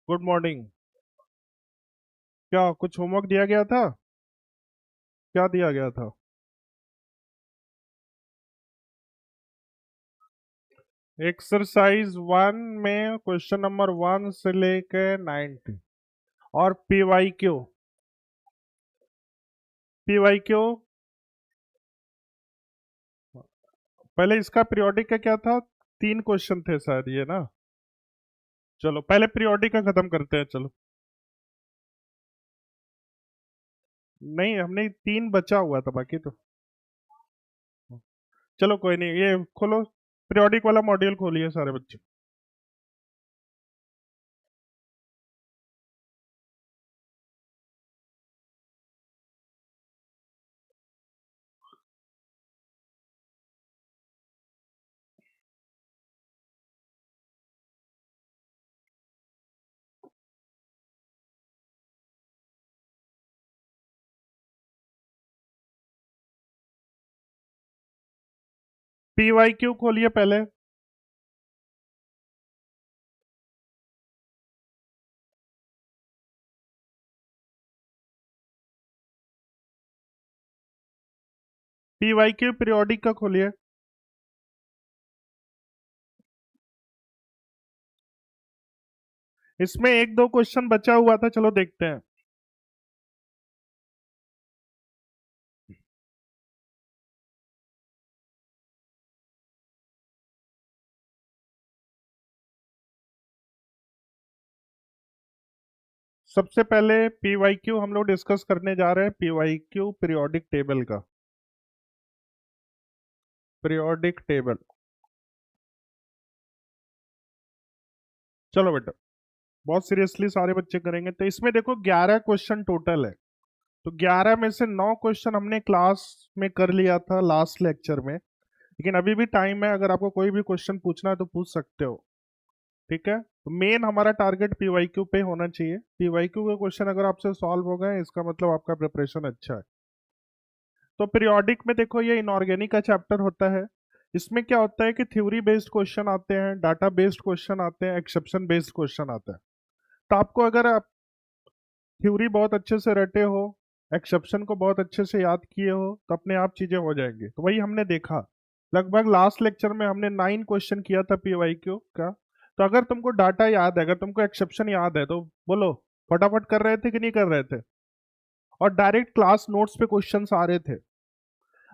Good morning. क्या कुछ homework दिया गया था? क्या दिया गया था? एक्सरसाइज 1 में क्वेश्चन नंबर 1 से लेके 90 और पीवाईक्यू। पीवाईक्यू पहले इसका पीरियोडिक का क्या था? 3 क्वेश्चन थे शायद, ये ना। चलो पहले पीरियोडिक का खत्म करते हैं, चलो। नहीं, हमने 3 बचा हुआ था, बाकी तो। चलो कोई नहीं, ये खोलो। पीरियोडिक वाला मॉड्यूल खोलिए सारे बच्चे। पीवाईक्यू खोलिए पहले। पीवाईक्यू पीरियोडिक का खोलिए। इसमें 1-2 क्वेश्चन बचा हुआ था, चलो देखते हैं। सबसे पहले पीवाईक्यू हम लोग डिस्कस करने जा रहे हैं, पीवाईक्यू पीरियोडिक टेबल का। Periodic table. चलो बेटा, बहुत सीरियसली सारे बच्चे करेंगे। तो इसमें देखो 11 क्वेश्चन टोटल है। तो 11 में से 9 क्वेश्चन हमने क्लास में कर लिया था लास्ट लेक्चर में, लेकिन अभी भी टाइम है, अगर आपको कोई भी क्वेश्चन पूछना है तो पूछ सकते हो। ठीक है, तो मेन हमारा टारगेट पीवाईक्यू पे होना चाहिए। पीवाईक्यू के क्वेश्चन अगर आपसे सॉल्व हो गए, इसका मतलब आपका प्रिपरेशन अच्छा है। तो पीरियोडिक में देखो, ये इनऑर्गेनिक का चैप्टर होता है। इसमें क्या होता है कि थ्योरी बेस्ड क्वेश्चन आते हैं, डाटा बेस्ड क्वेश्चन आते हैं, एक्सेप्शन बेस्ड क्वेश्चन आता है। तो आपको अगर आप थ्योरी बहुत अच्छे से रटे हो, एक्सेप्शन को बहुत अच्छे से याद किए हो, तो अपने आप चीजें हो जाएंगी। तो वही हमने देखा। लगभग लास्ट लेक्चर में हमने 9 क्वेश्चन किया था पीवाईक्यू का। तो अगर तुमको डाटा याद है, अगर तुमको एक्सेप्शन याद है, तो बोलो फटाफट कर रहे थे कि नहीं कर रहे थे? और डायरेक्ट क्लास नोट्स पे क्वेश्चंस आ रहे थे।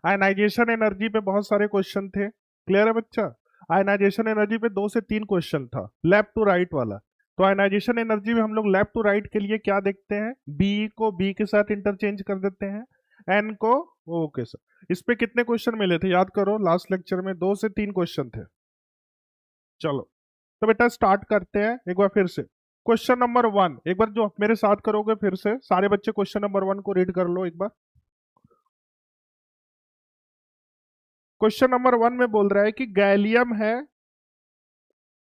आयनाइजेशन एनर्जी पे बहुत सारे क्वेश्चन थे। क्लियर है बच्चा? आयनाइजेशन एनर्जी पे 2 से 3 क्वेश्चन था, लेफ्ट टू राइट वाला। तो आयनाइजेशन एनर्जी में हम लोग लेफ्ट टू राइट के लिए क्या देखते हैं? बी को बी के साथ इंटरचेंज कर देते हैं, एन को ओ के साथ। इस पे कितने क्वेश्चन मिले थे याद करो? लास्ट लेक्चर में 2 से 3 क्वेश्चन थे। चलो, तो बेटा स्टार्ट करते हैं एक बार फिर से। क्वेश्चन नंबर 1, एक बार जो मेरे साथ करोगे फिर से सारे बच्चे, क्वेश्चन नंबर 1 को रीड कर लो एक बार। क्वेश्चन नंबर 1 में बोल रहा है कि गैलियम है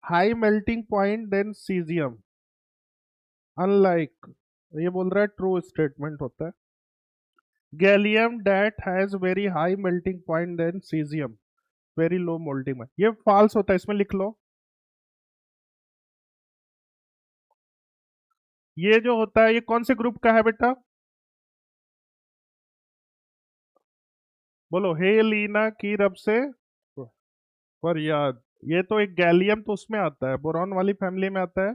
high melting point than caesium, unlike. ये बोल रहा है ट्रू स्टेटमेंट होता है। Gallium that has very high melting point than caesium, very low melting point, ये फॉल्स होता है, इसमें लिख लो। ये जो होता है, ये कौन से ग्रुप का है बेटा? बोलो, हे लीना की रब से पर याद। ये तो एक गैलियम तो उसमें आता है, बोरॉन वाली फैमिली में आता है,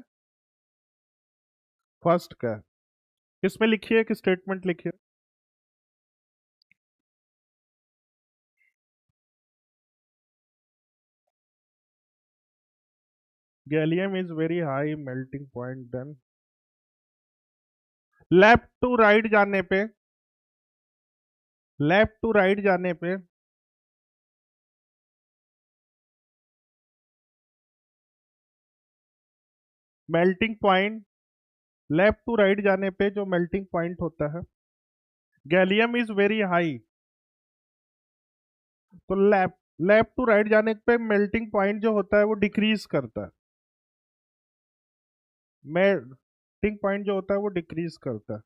फर्स्ट का है। इसमें लिखिए कि स्टेटमेंट लिखिए। Gallium is very high melting point than. Left to right जाने पे, लेफ्ट टू राइट जाने पे melting point, left to right जाने पे जो मेल्टिंग पॉइंट होता है, गैलियम इज वेरी हाई। तो लेफ्ट लेफ्ट टू राइट जाने पे मेल्टिंग पॉइंट जो होता है वो डिक्रीज करता है। मेल्टिंग पॉइंट जो होता है वो डिक्रीज करता है।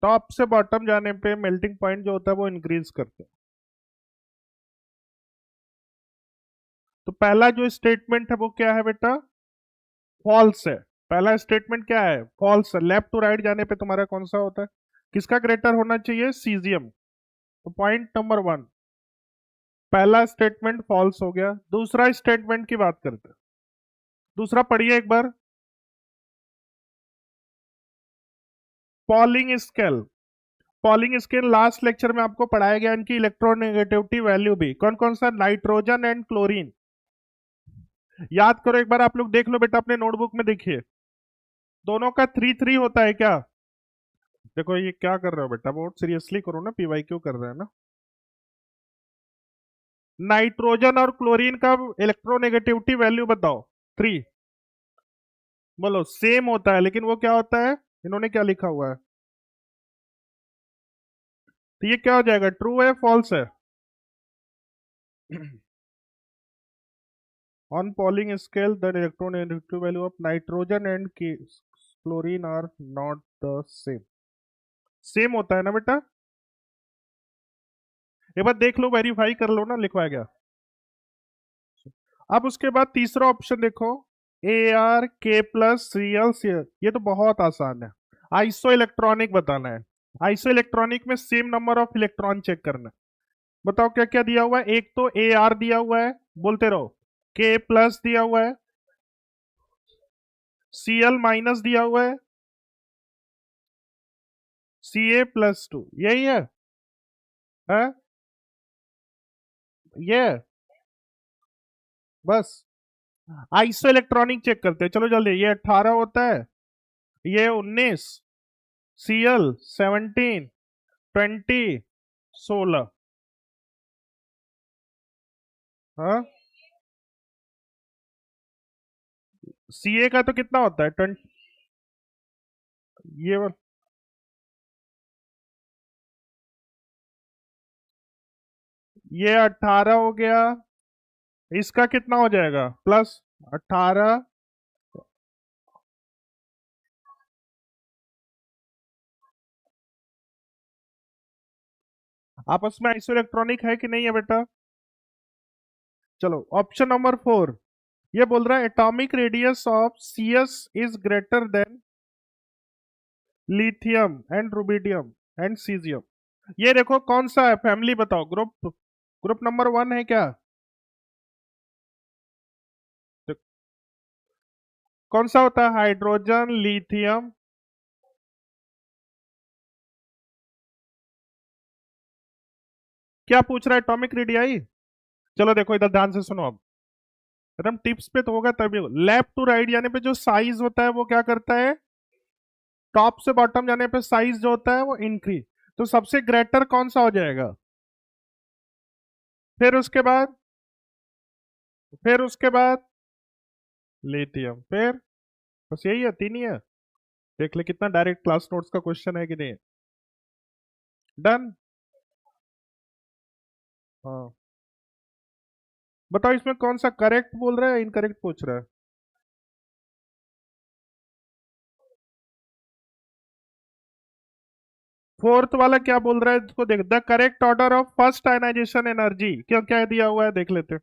टॉप से बॉटम जाने पे मेल्टिंग पॉइंट जो होता है वो इंक्रीज करते हैं। तो पहला जो स्टेटमेंट है वो क्या है बेटा? फॉल्स है। पहला स्टेटमेंट क्या है? फॉल्स है। लेफ्ट टू राइट जाने पे तुम्हारा कौन सा होता है? किसका ग्रेटर होना चाहिए? सीजियम। तो पॉइंट नंबर 1, पहला स्टेटमेंट फॉल्स हो गया। दूसरा स्टेटमेंट की बात करते हैं। दूसरा पढ़िए एक बार। Pauling scale. Pauling scale last lecture में आपको पढ़ाया गया, इनकी इलेक्ट्रोनेगेटिविटी वैल्यू भी। कौन कौन सा? Nitrogen and chlorine. याद करो एक बार, आप लोग देख लो बेटा अपने नोटबुक में, देखिए दोनों का 3-3 होता है क्या? देखो ये क्या कर रहे हो बेटा, बहुत सीरियसली करो ना, पीवाई क्यों कर रहे हैं ना। नाइट्रोजन और क्लोरीन का इलेक्ट्रोनेगेटिविटी वैल्यू बताओ। 3। बोलो। सेम होता है, लेकिन वो क्या होता है? इन्होंने क्या लिखा हुआ है? तो ये क्या हो जाएगा? ट्रू है फॉल्स है? On Pauling scale, the electronegativity value of nitrogen and chlorine are not the same. Same होता है ना बेटा? एक बार देख लो, वेरीफाई कर लो ना, लिखवाया गया। अब उसके बाद तीसरा ऑप्शन देखो, AR K प्लस Cl। ये तो बहुत आसान है। आइसो इलेक्ट्रॉनिक बताना है। आइसो इलेक्ट्रॉनिक में same number of electron check करना है। बताओ क्या क्या दिया हुआ है? एक तो AR दिया हुआ है, बोलते रहो। K प्लस दिया हुआ है, Cl माइनस दिया हुआ है, Ca+2। यही है? ये बस। आइसो इलेक्ट्रॉनिक चेक करते हैं, चलो जल्दी। ये 18 होता है, ये 19, Cl 17, 20, 16। हाँ, Ca का तो कितना होता है? 20। ये ये 18 हो गया। इसका कितना हो जाएगा? प्लस 18। आपस में आइसो इलेक्ट्रॉनिक है कि नहीं है बेटा? चलो ऑप्शन नंबर 4, ये बोल रहा है atomic radius of CS is greater than lithium and rubidium and caesium. ये देखो कौन सा है? फैमिली बताओ। ग्रुप ग्रुप नंबर 1 है क्या? तो कौन सा होता है? Hydrogen, lithium. क्या पूछ रहा है? Atomic radii. चलो देखो इधर ध्यान से सुनो। अब एकदम टिप्स पे तो होगा तभी। लेफ्ट टू राइट जाने पे जो साइज होता है वो क्या करता है? टॉप से बॉटम जाने पे साइज जो होता है वो इंक्रीज। तो सबसे ग्रेटर कौन सा हो जाएगा? फिर उसके बाद, फिर उसके बाद लिथियम, फिर बस यही है, 3 ही है। देख ले कितना डायरेक्ट क्लास नोट्स का क्वेश्चन है कि नहीं। डन। हाँ, बताओ इसमें कौन सा करेक्ट बोल रहा है, इनकरेक्ट पूछ रहा है? फोर्थ वाला क्या बोल रहा है? इसको देख। The correct order of first ionisation energy क्या क्या दिया हुआ है, देख लेते।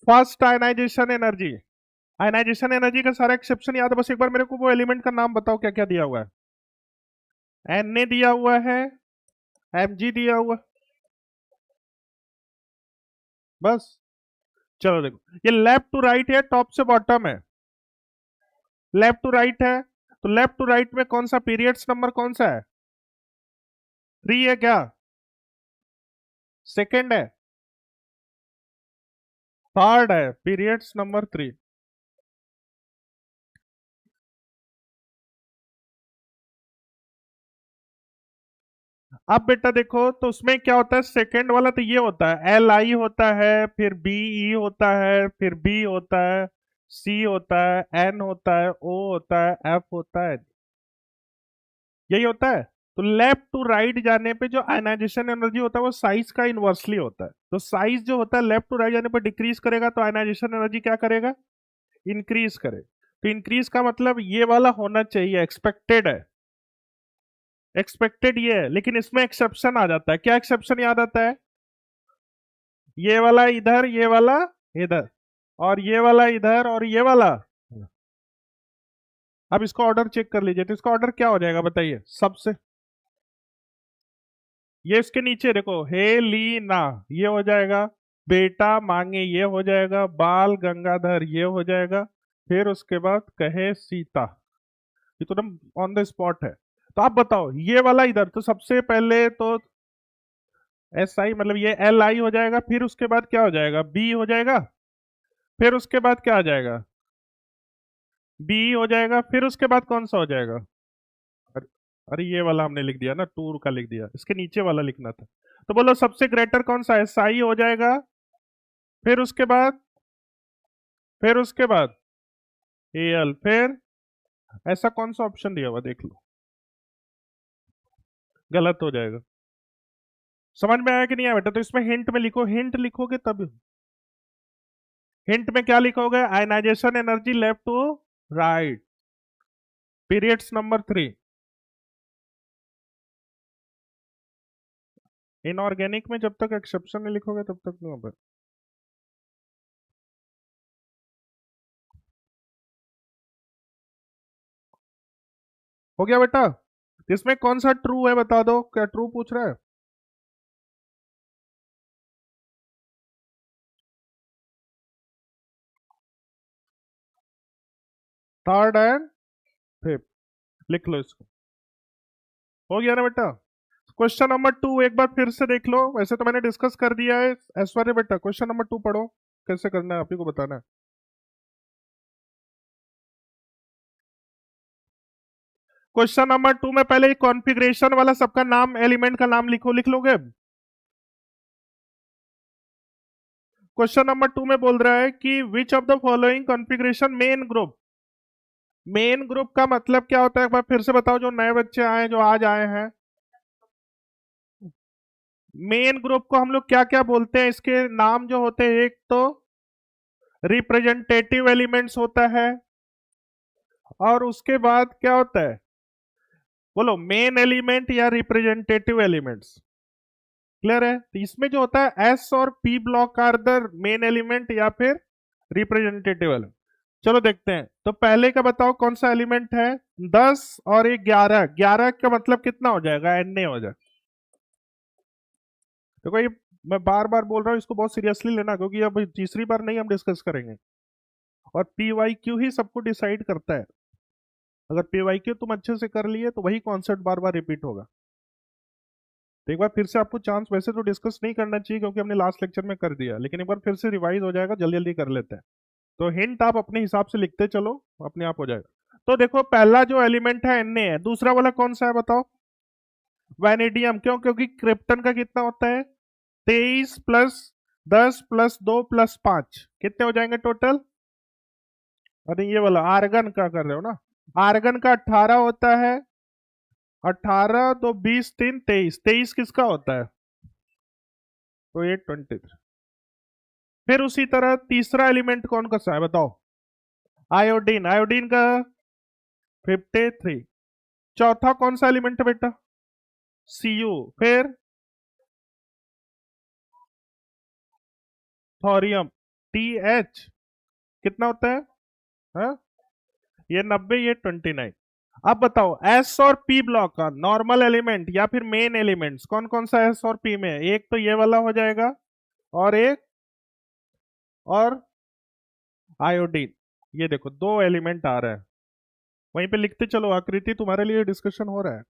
First ionisation energy. Ionisation energy का सारा एक्सेप्शन याद है, बस एक बार मेरे को वो एलिमेंट का नाम बताओ क्या क्या दिया हुआ है। Na दिया हुआ है, Mg दिया हुआ है, बस। चलो देखो, ये लेफ्ट टू राइट है, टॉप से बॉटम है। लेफ्ट टू राइट है, तो लेफ्ट टू राइट में कौन सा पीरियड्स नंबर कौन सा है? 3 है क्या? सेकंड है? थर्ड है, पीरियड्स नंबर 3। अब बेटा देखो, तो उसमें क्या होता है? सेकंड वाला तो ये होता है, Li होता है, फिर Be होता है, फिर B होता है, C होता है, N होता है, O होता है, F होता है। यही होता है। तो लेफ्ट टू राइट जाने पे जो आयनाइजेशन एनर्जी होता है वो साइज का इनवर्सली होता है। तो साइज जो होता है लेफ्ट टू राइट जाने पर डिक्रीज करेगा, तो आयनाइजेशन एनर्जी क्या करेगा? इंक्रीज करेगा। तो इंक्रीज का मतलब ये वाला होना चाहिए, एक्सपेक्टेड है, एक्सपेक्टेड ये है, लेकिन इसमें एक्सेप्शन आ जाता है। क्या एक्सेप्शन याद आता है? ये वाला इधर, ये वाला इधर, और ये वाला इधर, और ये वाला। अब इसका ऑर्डर चेक कर लीजिए, तो इसका ऑर्डर क्या हो जाएगा बताइए सबसे। ये इसके नीचे देखो, हे ली ना, ये हो जाएगा। बेटा मांगे, ये हो जाएगा। बाल गंगाधर, ये हो जाएगा। फिर उसके बाद कहे सीता। ये तो एकदम ऑन द स्पॉट है। तो आप बताओ, ये वाला इधर, तो सबसे पहले तो एस आई मतलब ये एल आई हो जाएगा, फिर उसके बाद क्या हो जाएगा, बी हो जाएगा, फिर उसके बाद क्या आ जाएगा, बी हो जाएगा, फिर उसके बाद कौन सा हो जाएगा? अरे, अरे ये वाला हमने लिख दिया ना, टूर का लिख दिया, इसके नीचे वाला लिखना था। तो बोलो सबसे ग्रेटर कौन सा है, साई हो जाएगा। फिर उसके बाद, फिर उसके बाद एल, फिर ऐसा कौन सा ऑप्शन दिया हुआ देख लो, गलत हो जाएगा। समझ में आया कि नहीं आया बेटा? तो इसमें हिंट में लिखो, हिंट लिखोगे तब। हिंट में क्या लिखोगे, ionisation energy left to right, periods number 3। Inorganic में जब तक एक्सेप्शन नहीं लिखोगे तब तक नहीं होगा। हो गया बेटा? इसमें कौन सा ट्रू है बता दो, क्या ट्रू पूछ रहा है? थर्ड एंड फिफ्थ, लिख लो इसको। हो गया ना बेटा? क्वेश्चन नंबर 2 एक बार फिर से देख लो, वैसे तो मैंने डिस्कस कर दिया है। ऐश्वर्य बेटा क्वेश्चन नंबर 2 पढ़ो, कैसे करना है आप ही को बताना है। क्वेश्चन नंबर 2 में पहले कॉन्फ़िगरेशन वाला सबका नाम, एलिमेंट का नाम लिखो, लिख लोगे? क्वेश्चन नंबर 2 में बोल रहा है कि विच of the following configuration main group. Main group का मतलब क्या होता है, एक बार फिर से बताओ, जो नए बच्चे आए, जो आज आए हैं। मेन ग्रुप को हम लोग क्या क्या बोलते हैं, इसके नाम जो होते हैं, एक तो रिप्रेजेंटेटिव एलिमेंट्स होता है, और उसके बाद क्या होता है, बोलो, मेन एलिमेंट या रिप्रेजेंटेटिव एलिमेंट्स। क्लियर है? तो इसमें जो होता है एस और P block are the main element या फिर रिप्रेजेंटेटिव एलिमेंट। चलो देखते हैं, तो पहले का बताओ कौन सा एलिमेंट है। 10 और एक 11, 11 का मतलब कितना हो जाएगा, एन ए हो जाएगा। देखो ये मैं बार बार बोल रहा हूँ, इसको बहुत सीरियसली लेना, क्योंकि अब तीसरी बार नहीं हम डिस्कस करेंगे। और पी वाई क्यू ही सबको डिसाइड करता है। अगर पी वाई क्यू तुम अच्छे से कर लिए तो वही कॉन्सेप्ट बार बार रिपीट होगा। तो एक बार फिर से आपको चांस, वैसे तो डिस्कस नहीं करना चाहिए क्योंकि हमने लास्ट लेक्चर में कर दिया, लेकिन एक बार फिर से रिवाइज हो जाएगा, जल्दी जल्दी कर लेते हैं। तो हिंट आप अपने हिसाब से लिखते चलो, अपने आप हो जाएगा। तो देखो पहला जो एलिमेंट है Na है, दूसरा वाला कौन सा है बताओ? वैनेडियम। क्यों? क्योंकि क्रिप्टन का कितना होता है, 23 + 10 + 2 + 5, कितने हो जाएंगे टोटल? अरे ये वाला आर्गन का कर रहे हो ना, आर्गन का 18 होता है। 18 तो 20 3 23, 23 किसका होता है? तो ये 23। फिर उसी तरह तीसरा एलिमेंट कौन का सा है बताओ? आयोडीन, आयोडीन का 53। चौथा कौन सा एलिमेंट है बेटा? Cu। फिर थोरियम, TH, कितना होता है? हाँ? ये 90, ये 29। अब बताओ एस और पी ब्लॉक का नॉर्मल एलिमेंट या फिर मेन एलिमेंट्स कौन कौन सा एस और पी में है? एक तो ये वाला हो जाएगा, और एक और आयोडीन। ये देखो दो एलिमेंट आ रहा है, वहीं पे लिखते चलो, आकृति तुम्हारे लिए डिस्कशन हो रहा है।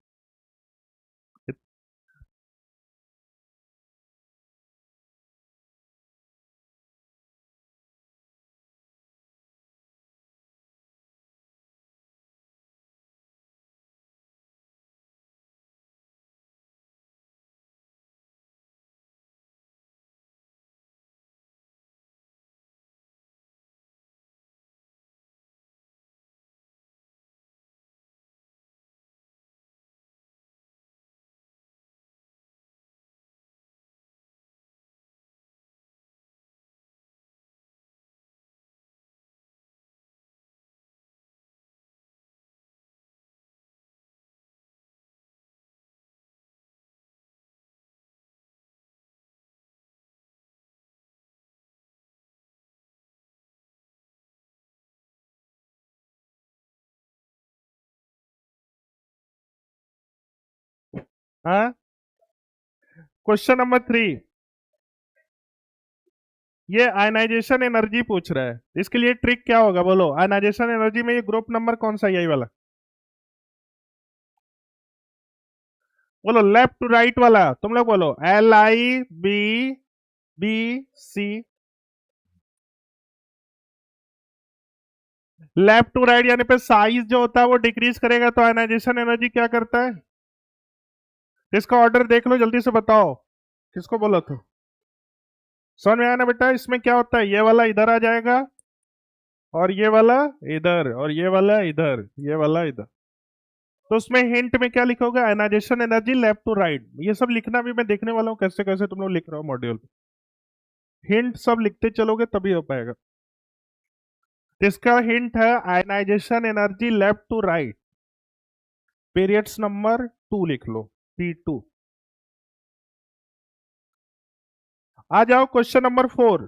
हाँ, क्वेश्चन नंबर 3, ये आयनाइजेशन एनर्जी पूछ रहा है। इसके लिए ट्रिक क्या होगा बोलो? आयनाइजेशन एनर्जी में ये ग्रुप नंबर कौन सा है? यही वाला बोलो, लेफ्ट टू राइट वाला। तुम लोग बोलो LI B C। Left to right यानी पे साइज जो होता है वो डिक्रीज करेगा, तो आयनाइजेशन एनर्जी क्या करता है? इसका ऑर्डर देख लो, जल्दी से बताओ। किसको बोला था? समझ में आया ना बेटा? इसमें क्या होता है, ये वाला इधर आ जाएगा, और ये वाला इधर, और ये वाला इधर, ये वाला इधर। तो उसमें हिंट में क्या लिखोगे? Ionisation energy left to right. ये सब लिखना भी मैं देखने वाला हूँ कैसे कैसे तुम लोग लिख रहे हो मॉड्यूल पे। हिंट सब लिखते चलोगे तभी हो पाएगा। तो इसका हिंट है ionisation energy left to right. Periods number 2 लिख लो, P2। आ जाओ क्वेश्चन नंबर 4।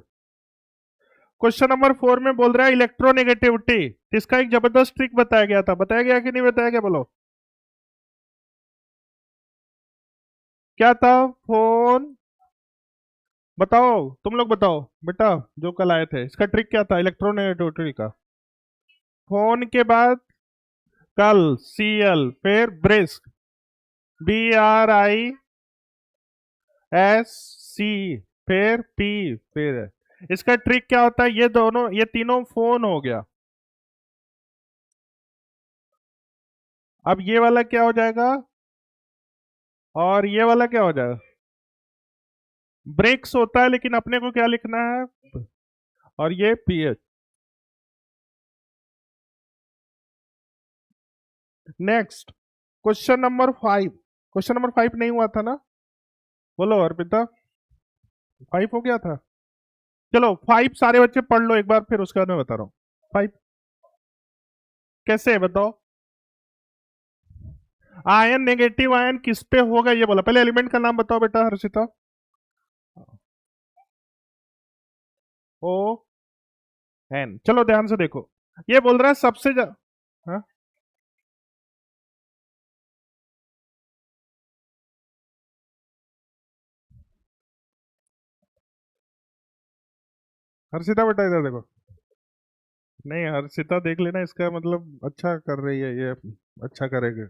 क्वेश्चन नंबर 4 में बोल रहा है इलेक्ट्रोनेगेटिविटी। इसका एक जबरदस्त ट्रिक बताया गया था, बताया गया कि नहीं बताया गया बोलो? क्या था? फोन। बताओ, तुम लोग बताओ बेटा, जो कल आए थे, इसका ट्रिक क्या था इलेक्ट्रोनेगेटिविटी का? फोन के बाद कल Cl, फिर ब्रिस्क BRISC, फिर P, फिर इसका ट्रिक क्या होता है? ये दोनों, ये तीनों फोन हो गया। अब ये वाला क्या हो जाएगा, और ये वाला क्या हो जाएगा? ब्रेक्स होता है, लेकिन अपने को क्या लिखना है? और ये pH. Next, question number 5। Question number 5 नहीं हुआ था ना? बोलो अर्पिता, 5 हो गया था? चलो 5 सारे बच्चे पढ़ लो एक बार, फिर उसके बाद मैं बता रहा हूँ। 5 कैसे है बताओ? आयन, नेगेटिव आयन किस पे होगा ये बोला। पहले एलिमेंट का नाम बताओ बेटा हर्षिता। ON। चलो ध्यान से देखो, ये बोल रहा है सबसे हाँ? हर्षिता बेटा इधर देखो। नहीं हर्षिता देख लेना, इसका मतलब अच्छा कर रही है ये, अच्छा करेगी।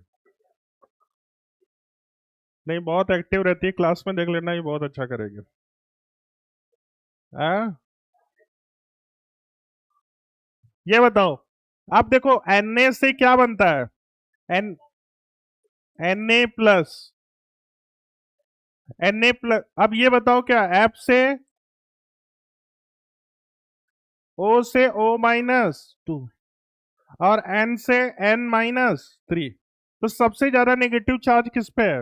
नहीं बहुत एक्टिव रहती है क्लास में, देख लेना ये बहुत अच्छा करेगी। हाँ? ये बताओ, आप देखो Na से क्या बनता है? An Na plus, Na plus. अब ये बताओ क्या F से O से O-2, और N से N-3। तो सबसे ज्यादा नेगेटिव चार्ज किस पे है?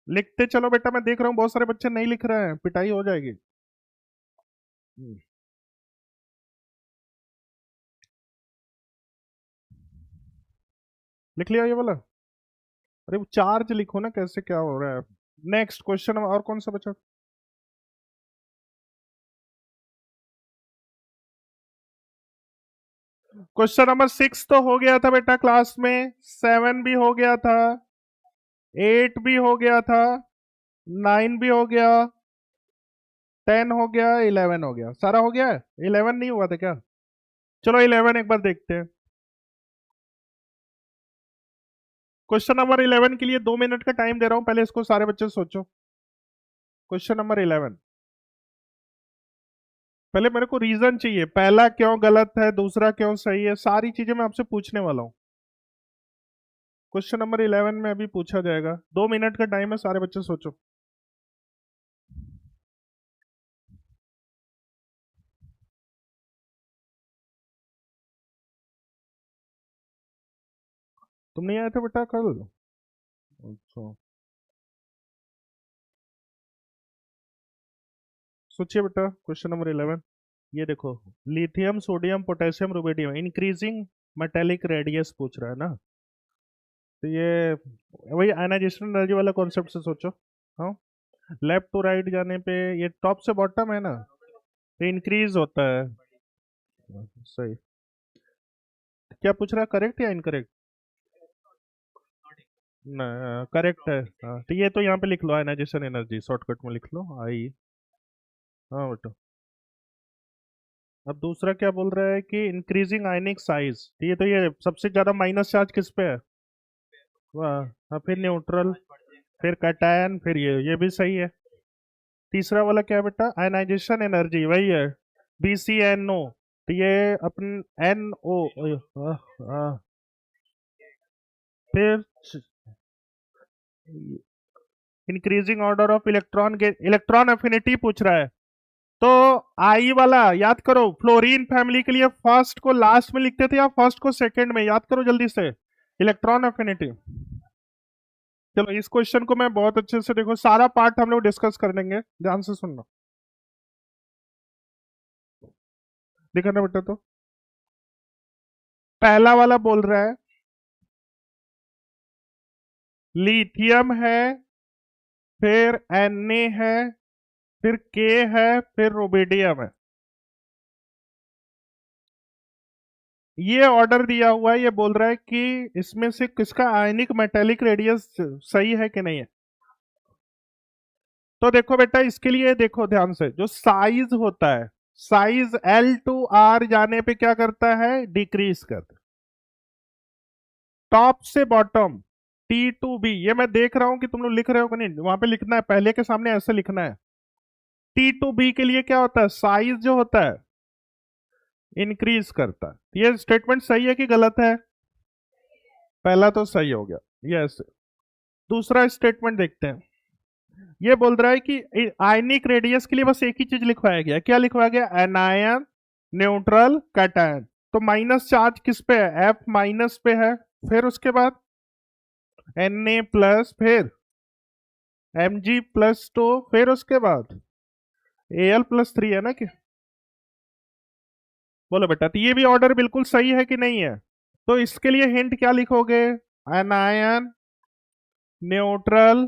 लिखते चलो बेटा, मैं देख रहा हूँ बहुत सारे बच्चे नहीं लिख रहे हैं, पिटाई हो जाएगी। लिख लिया ये वाला? अरे वो चार्ज लिखो ना, कैसे क्या हो रहा है? नेक्स्ट क्वेश्चन, और कौन सा बचा? क्वेश्चन नंबर 6 तो हो गया था बेटा क्लास में, 7 भी हो गया था, 8 भी हो गया था, 9 भी हो गया, 10 हो गया, 11 हो गया। सारा हो गया है? 11 नहीं हुआ था क्या? चलो 11 एक बार देखते हैं। क्वेश्चन नंबर 11 के लिए 2 मिनट का टाइम दे रहा हूं, पहले इसको सारे बच्चे सोचो। क्वेश्चन नंबर 11, पहले मेरे को रीजन चाहिए, पहला क्यों गलत है, दूसरा क्यों सही है, सारी चीजें मैं आपसे पूछने वाला हूं। क्वेश्चन नंबर 11 में अभी पूछा जाएगा, 2 मिनट का टाइम है, सारे बच्चे सोचो। तुम नहीं आए थे बेटा कल? अच्छा, सोचिए बेटा क्वेश्चन नंबर 11। ये देखो, lithium, sodium, potassium, rubidium, increasing metallic radius पूछ रहा है ना? तो ये वही आयनाइजेशन एनर्जी वाला कॉन्सेप्ट से सोचो। हाँ, लेफ्ट टू राइट जाने पे ये टॉप से बॉटम है ना, तो इंक्रीज होता है। सही। क्या पूछ रहा है, करेक्ट या इनकरेक्ट? करेक्ट है। हाँ, तो ये तो यहाँ पे लिख लो, आयनाइजेशन एनर्जी शॉर्टकट में लिख लो आई। हाँ बेटा। अब दूसरा क्या बोल रहा है कि इंक्रीजिंग आयनिक साइज, ये सबसे ज्यादा माइनस चार्ज किस पे है? वाह। हाँ, फिर न्यूट्रल, फिर कैटायन, फिर ये भी सही है। तीसरा वाला क्या है बेटा? आयनाइजेशन एनर्जी वही है, BCNO। तो ये अपन NO, फिर increasing order of electron, electron affinity पूछ रहा है। तो आई वाला याद करो, फ्लोरीन फैमिली के लिए फर्स्ट को लास्ट में लिखते थे या फर्स्ट को सेकंड में, याद करो जल्दी से, इलेक्ट्रॉन एफिनिटी। चलो इस क्वेश्चन को मैं बहुत अच्छे से, देखो सारा पार्ट हम लोग डिस्कस कर लेंगे, ध्यान से सुनना। देखा ना बेटा? तो पहला वाला बोल रहा है लिथियम है, फिर Na है, फिर K है, फिर रुबिडियम है। ये ऑर्डर दिया हुआ है, ये बोल रहा है कि इसमें से किसका आयनिक मेटेलिक रेडियस सही है कि नहीं है। तो देखो बेटा, इसके लिए देखो ध्यान से, जो साइज होता है, साइज L to R जाने पे क्या करता है? डिक्रीज करता है। टॉप से बॉटम, T to B, ये मैं देख रहा हूं कि तुम लोग लिख रहे हो कि नहीं, वहां पे लिखना है, पहले के सामने ऐसे लिखना है। T to B के लिए क्या होता है? साइज जो होता है इंक्रीज करता है। ये स्टेटमेंट सही है कि गलत है? पहला तो सही हो गया, यस। दूसरा स्टेटमेंट देखते हैं। ये बोल रहा है कि आयनिक रेडियस के लिए बस एक ही चीज लिखवाया गया, क्या लिखवाया गया? Anion, neutral, cation. तो माइनस चार्ज किस पे है? F माइनस पे है। फिर उसके बाद Na प्लस, फिर Mg+2, फिर उसके बाद Al+3 है ना कि? बोलो बेटा, तो ये भी ऑर्डर बिल्कुल सही है कि नहीं है? तो इसके लिए हिंट क्या लिखोगे? Anion, neutral,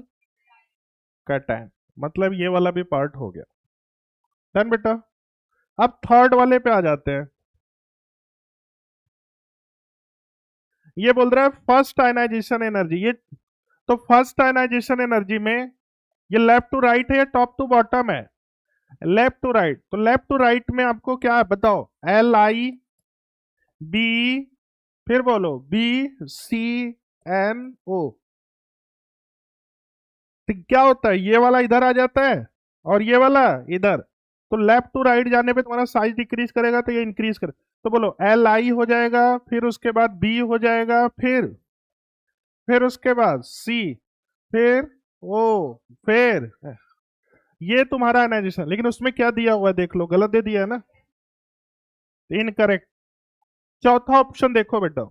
cation. मतलब ये वाला भी पार्ट हो गया। डन बेटा। अब थर्ड वाले पे आ जाते हैं। ये बोल रहा है फर्स्ट आयनाइजेशन एनर्जी, ये तो फर्स्ट आयनाइजेशन एनर्जी में ये लेफ्ट टू राइट है या टॉप टू बॉटम है? Left to right. तो लेफ्ट टू राइट में आपको क्या है बताओ? Li, B, फिर बोलो BCNO। तो क्या होता है? ये वाला इधर आ जाता है और ये वाला इधर। तो लेफ्ट टू राइट जाने पे तुम्हारा साइज डिक्रीज करेगा, तो ये इंक्रीज करे। तो बोलो Li हो जाएगा, फिर उसके बाद B हो जाएगा, फिर उसके बाद C, फिर O, फिर ये तुम्हारा एनाइजेशन। लेकिन उसमें क्या दिया हुआ है देख लो, गलत दे दिया है ना, इनकरेक्ट। चौथा ऑप्शन देखो बेटा,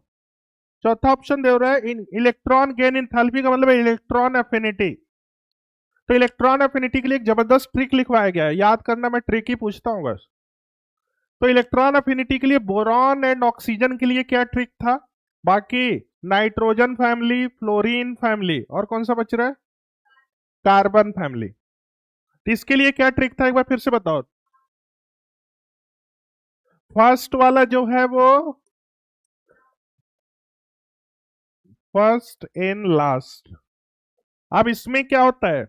चौथा ऑप्शन दे रहा है इलेक्ट्रॉन गेन इंथैल्पी, का मतलब है इलेक्ट्रॉन एफिनिटी। तो इलेक्ट्रॉन एफिनिटी के लिए एक जबरदस्त ट्रिक लिखवाया गया है, याद करना, मैं ट्रिक ही पूछता हूं बस। तो इलेक्ट्रॉन एफिनिटी के लिए बोरॉन एंड ऑक्सीजन के लिए क्या ट्रिक था? बाकी नाइट्रोजन फैमिली, फ्लोरीन फैमिली, और कौन सा बच रहा है? Carbon family. तो इसके लिए क्या ट्रिक था, एक बार फिर से बताओ। फर्स्ट वाला जो है वो फर्स्ट इन लास्ट। अब इसमें क्या होता है?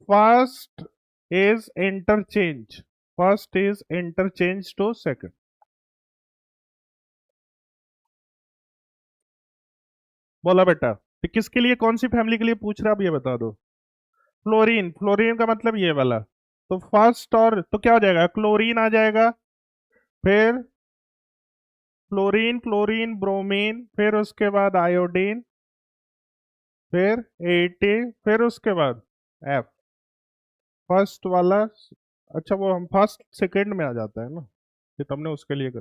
First is interchange, first is interchange to second. बोला बेटा, तो किसके लिए, कौन सी फैमिली के लिए पूछ रहा है, अब ये बता दो। फ्लोरीन, फ्लोरीन का मतलब ये वाला। तो फर्स्ट, और तो क्या हो जाएगा? क्लोरीन आ जाएगा, फिर फ्लोरीन, क्लोरीन, ब्रोमीन, फिर उसके बाद आयोडीन, फिर एटी, फिर उसके बाद एफ। फर्स्ट वाला, अच्छा वो हम फर्स्ट सेकंड में आ जाता है ना, कि तुमने उसके लिए कर।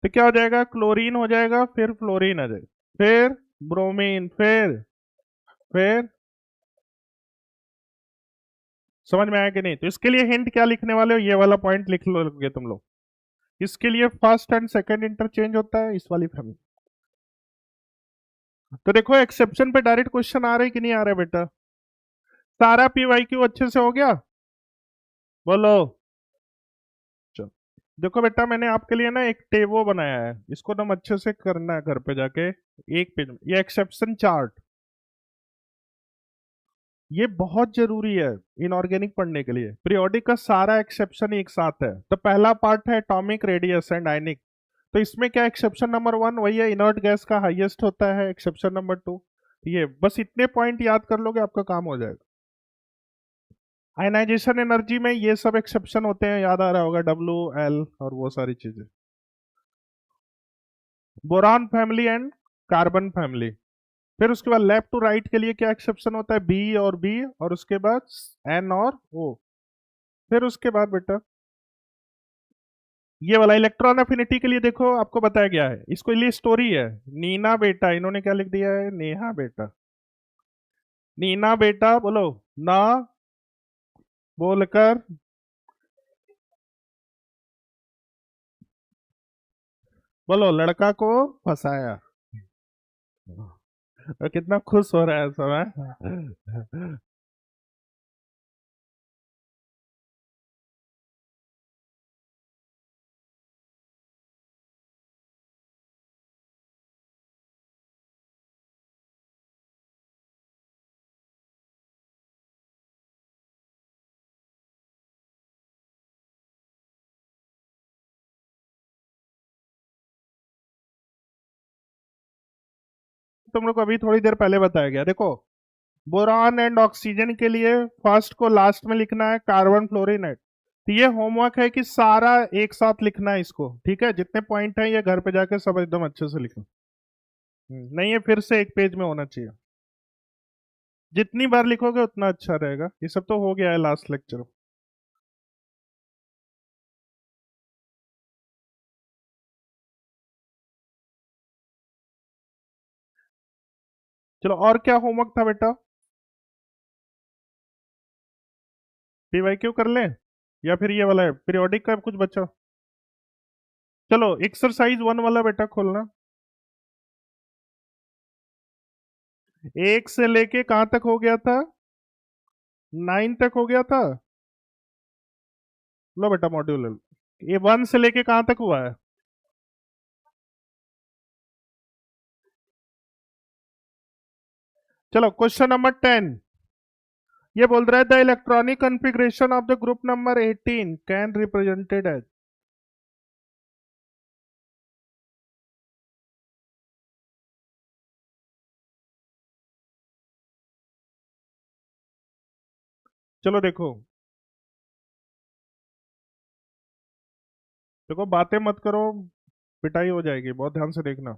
तो क्या हो जाएगा? क्लोरीन हो जाएगा, फिर फ्लोरीन आ जाएगा, फिर ब्रोमीन, फिर समझ में आया कि नहीं? तो इसके लिए हिंट क्या लिखने वाले हो? ये वाला पॉइंट लिख लोगे तुम लोग। इसके लिए फर्स्ट एंड सेकंड इंटरचेंज होता है इस वाली फैमिली। तो देखो एक्सेप्शन पे डायरेक्ट क्वेश्चन आ रहे कि नहीं आ रहे बेटा? सारा PYQ अच्छे से हो गया? बोलो। चलो, देखो बेटा, मैंने आपके लिए ना एक टेबो बनाया है, इसको एकदम अच्छे से करना है घर पे जाके। एक पेज में ये एक्सेप्शन चार्ट, ये बहुत जरूरी है इनऑर्गेनिक पढ़ने के लिए। पीरियोडिक का सारा एक्सेप्शन एक साथ है। तो पहला पार्ट है एटॉमिक रेडियस एंड आयनिक। तो इसमें क्या, एक्सेप्शन नंबर 1 वही है, इनर्ट गैस का हाईएस्ट होता है। एक्सेप्शन नंबर 2, ये बस इतने पॉइंट याद कर लोगे आपका काम हो जाएगा। आयनाइजेशन एनर्जी में ये सब एक्सेप्शन होते हैं, याद आ रहा होगा, WL और वो सारी चीजें। Boron family and carbon family. फिर उसके बाद लेफ्ट टू राइट के लिए क्या एक्सेप्शन होता है, बी और बी, और उसके बाद N और O। फिर उसके बाद बेटा ये वाला इलेक्ट्रॉन अफिनिटी के लिए देखो, आपको बताया गया है, इसको लिए स्टोरी है। नीना बेटा, इन्होंने क्या लिख दिया है, नेहा बेटा। नीना बेटा बोलो, ना बोलकर बोलो लड़का को फंसाया। और कितना खुश हो रहा है सब, है? तुम लोग को अभी थोड़ी देर पहले बताया गया, देखो। बोरान एंड ऑक्सीजन के लिए फर्स्ट को लास्ट में लिखना है, कार्बन फ्लोरीन है। तो ये होमवर्क है कि सारा एक साथ लिखना है इसको, ठीक है? जितने पॉइंट है ये घर पे जाके सब एकदम अच्छे से लिखो। नहीं है, फिर से एक पेज में होना चाहिए। जितनी बार लिखोगे उतना अच्छा रहेगा। ये सब तो हो गया है लास्ट लेक्चर। चलो, और क्या होमवर्क था बेटा? PYQ कर लें, या फिर ये वाला है पीरियोडिक का कुछ बचा? चलो, एक्सरसाइज 1 वाला बेटा खोलना। 1 से लेके कहां तक हो गया था? 9 तक हो गया था। लो बेटा मॉड्यूल ले लो। ये 1 से लेके कहां तक हुआ है? चलो, क्वेश्चन नंबर 10। ये बोल रहा है the electronic configuration of the group number 18 can represented as. चलो देखो, देखो बातें मत करो, पिटाई हो जाएगी, बहुत ध्यान से देखना।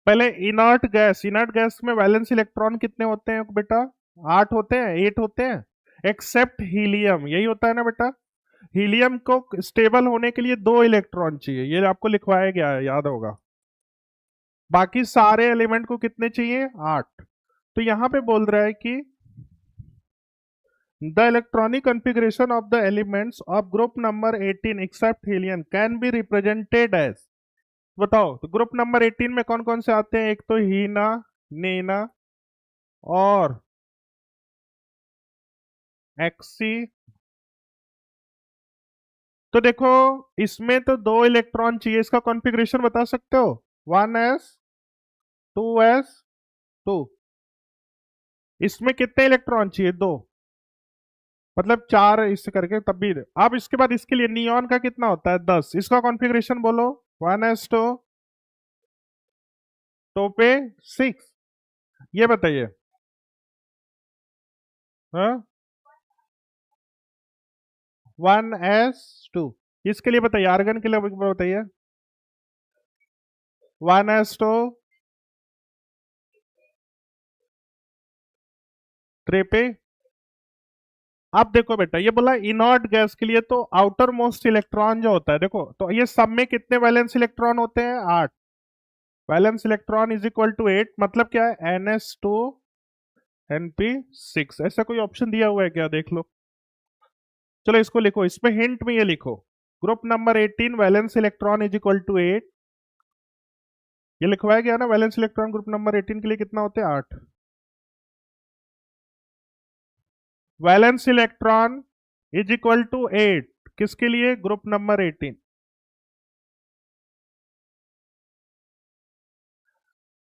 पहले इनर्ट गैस में वैलेंस इलेक्ट्रॉन कितने होते हैं बेटा? 8 होते हैं, 8 होते हैं, एक्सेप्ट हीलियम। यही होता है ना बेटा? हीलियम को स्टेबल होने के लिए 2 इलेक्ट्रॉन चाहिए, ये आपको लिखवाया गया है, याद होगा। बाकी सारे एलिमेंट को कितने चाहिए? 8। तो यहां पे बोल रहा है कि the electronic configuration of the elements of group number 18 except helium can be represented as. बताओ, तो ग्रुप नंबर 18 में कौन कौन से आते हैं? एक तो हीना, नेना और एक्सी। तो देखो, इसमें तो 2 इलेक्ट्रॉन चाहिए, इसका कॉन्फ़िगरेशन बता सकते हो? 1s 2s 2। इसमें कितने इलेक्ट्रॉन चाहिए? 2, मतलब 4 इससे करके तब भी। अब इसके बाद इसके लिए नियॉन का कितना होता है? 10। इसका कॉन्फ़िगरेशन बोलो। 1s2 तो पे 6। ये बताइए। हाँ, 1s2। इसके लिए बताइए, आर्गन के लिए बताइए। 1s2 पे। अब देखो बेटा, ये बोला इनर्ट गैस के लिए, तो आउटर मोस्ट इलेक्ट्रॉन जो होता है, देखो तो ये सब में कितने वैलेंस इलेक्ट्रॉन होते हैं? 8। Valence electron is equal to 8, मतलब क्या है? NS2 NP6। ऐसा कोई ऑप्शन दिया हुआ है क्या? देख लो। चलो इसको लिखो, इसमें हिंट में ये लिखो, group number 18 valence electron is equal to 8। ये लिखवाया गया ना, वैलेंस इलेक्ट्रॉन ग्रुप नंबर 18 के लिए कितना होते हैं? 8। Valence electron is equal to 8 किसके लिए? Group number 18।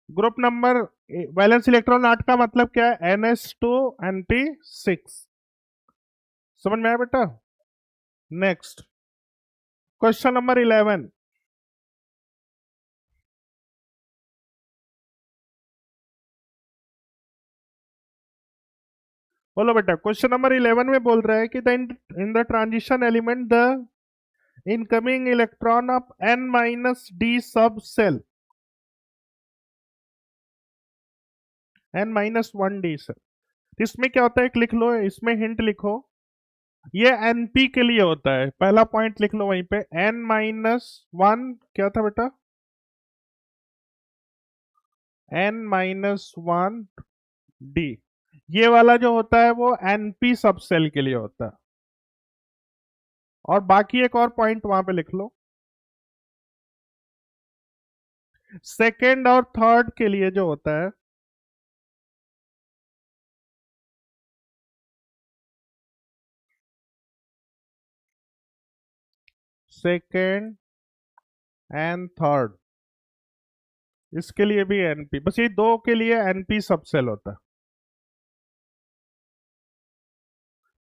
Group number valence electron 8 का मतलब क्या है? NH2 Np6। समझ में आया बेटा? Next question number 11। बोलो बेटा, क्वेश्चन नंबर 11 में बोल रहा है कि the in the transition element the incoming electron of n-d सब सेल, n-1d सेल। इसमें क्या होता है, एक लिख लो, इसमें हिंट लिखो। ये एनपी के लिए होता है, पहला पॉइंट लिख लो वहीं पे। n-1 क्या था बेटा? n-1d। ये वाला जो होता है वो एनपी सब सेल के लिए होता है। और बाकी एक और पॉइंट वहां पे लिख लो, सेकेंड और थर्ड के लिए जो होता है, सेकेंड एंड थर्ड, इसके लिए भी एनपी, बस ये दो के लिए एनपी सब सेल होता है।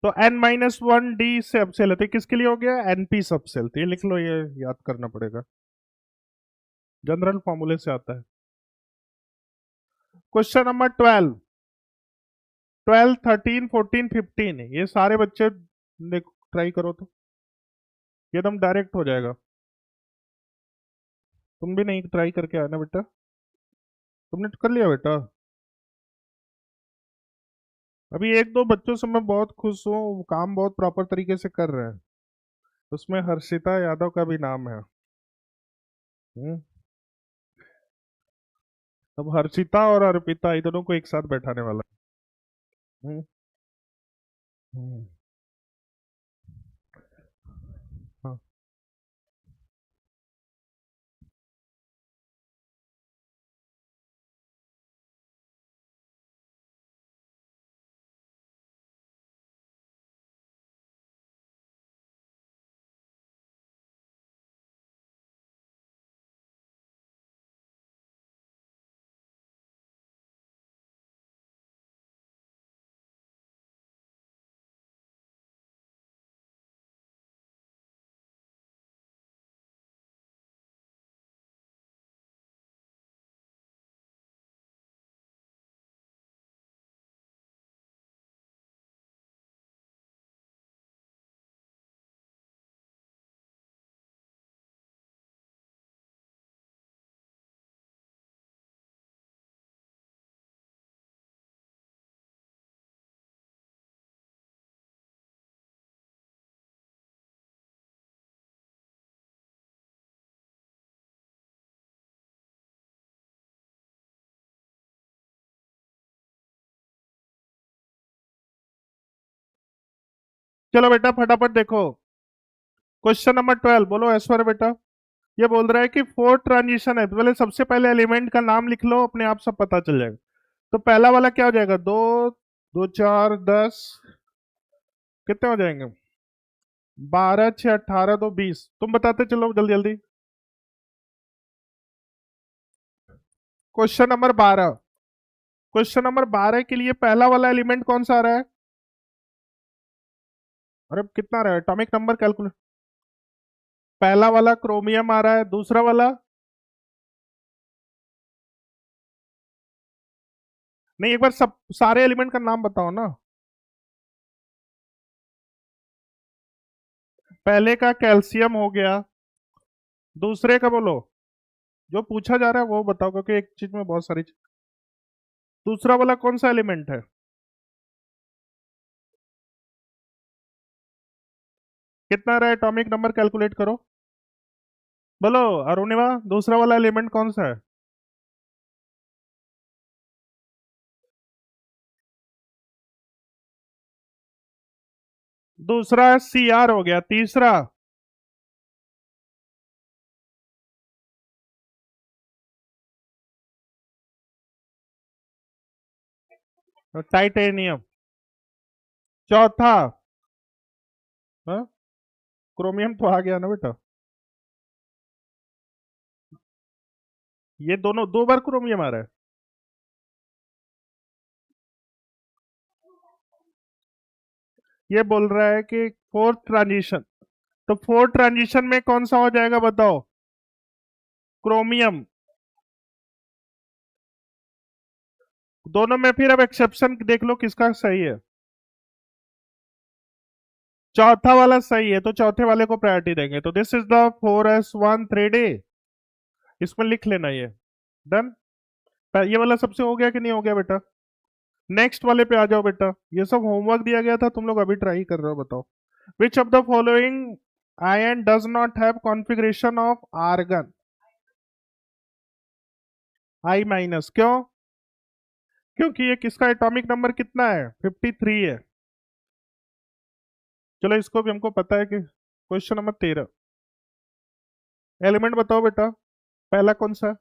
तो n-1d सब सेल होते, किसके लिए हो गया? एनपी सब सेल। तो ये लिख लो, ये याद करना पड़ेगा, जनरल फॉर्मूले से आता है। क्वेश्चन नंबर 12, 12, 13, 14, 15, ये सारे बच्चे देखो, ट्राई करो तो ये एकदम डायरेक्ट हो जाएगा। तुम भी नहीं ट्राई करके आना बेटा? तुमने कर लिया बेटा? अभी एक दो बच्चों से मैं बहुत खुश हूँ, काम बहुत प्रॉपर तरीके से कर रहे हैं। उसमें हर्षिता यादव का भी नाम है। हम्म, अब हर्षिता और अर्पिता ये दोनों को एक साथ बैठाने वाला है। हम्म, हाँ। चलो बेटा फटाफट देखो, क्वेश्चन नंबर 12, बोलो ऐश्वर्य बेटा। ये बोल रहा है कि फोर ट्रांजिशन है, तो पहले सबसे पहले एलिमेंट का नाम लिख लो, अपने आप सब पता चल जाएगा। तो पहला वाला क्या हो जाएगा? दो, दो चार 10, कितने हो जाएंगे? 12, 6, 18, 2, 20। तुम बताते चलो जल्दी जल्दी। क्वेश्चन नंबर 12, क्वेश्चन नंबर 12 के लिए पहला वाला एलिमेंट कौन सा आ रहा है? अरे कितना आ रहा है? Atomic number calculate. पहला वाला क्रोमियम आ रहा है, दूसरा वाला? नहीं, एक बार सब सारे एलिमेंट का नाम बताओ ना। पहले का कैल्शियम हो गया, दूसरे का बोलो, जो पूछा जा रहा है वो बताओ, क्योंकि एक चीज में बहुत सारी चीज। दूसरा वाला कौन सा एलिमेंट है? कितना रहा है? एटॉमिक नंबर कैलकुलेट करो। बोलो अरुणिमा, दूसरा वाला एलिमेंट कौन सा है? दूसरा Cr हो गया, तीसरा? टाइटेनियम। चौथा? हाँ? क्रोमियम तो आ गया ना बेटा? ये दोनों दो बार क्रोमियम आ रहा है। ये बोल रहा है कि फोर्थ ट्रांजिशन, तो फोर्थ ट्रांजिशन में कौन सा हो जाएगा बताओ? क्रोमियम। दोनों में फिर अब एक्सेप्शन देख लो किसका सही है। चौथा वाला सही है, तो चौथे वाले को प्रायोरिटी देंगे। तो this is the 4s1 3D, इसमें लिख लेना ये। डन। ये वाला सबसे हो गया कि नहीं हो गया बेटा? नेक्स्ट वाले पे आ जाओ बेटा। ये सब होमवर्क दिया गया था, तुम लोग अभी ट्राई कर रहे हो, बताओ। Which of the following ion does not have configuration of argon? I minus, क्यों? क्योंकि ये किसका एटॉमिक नंबर कितना है? 53 है। चलो इसको भी हमको पता है कि क्वेश्चन नंबर 13, एलिमेंट बताओ बेटा। पहला कौन सा?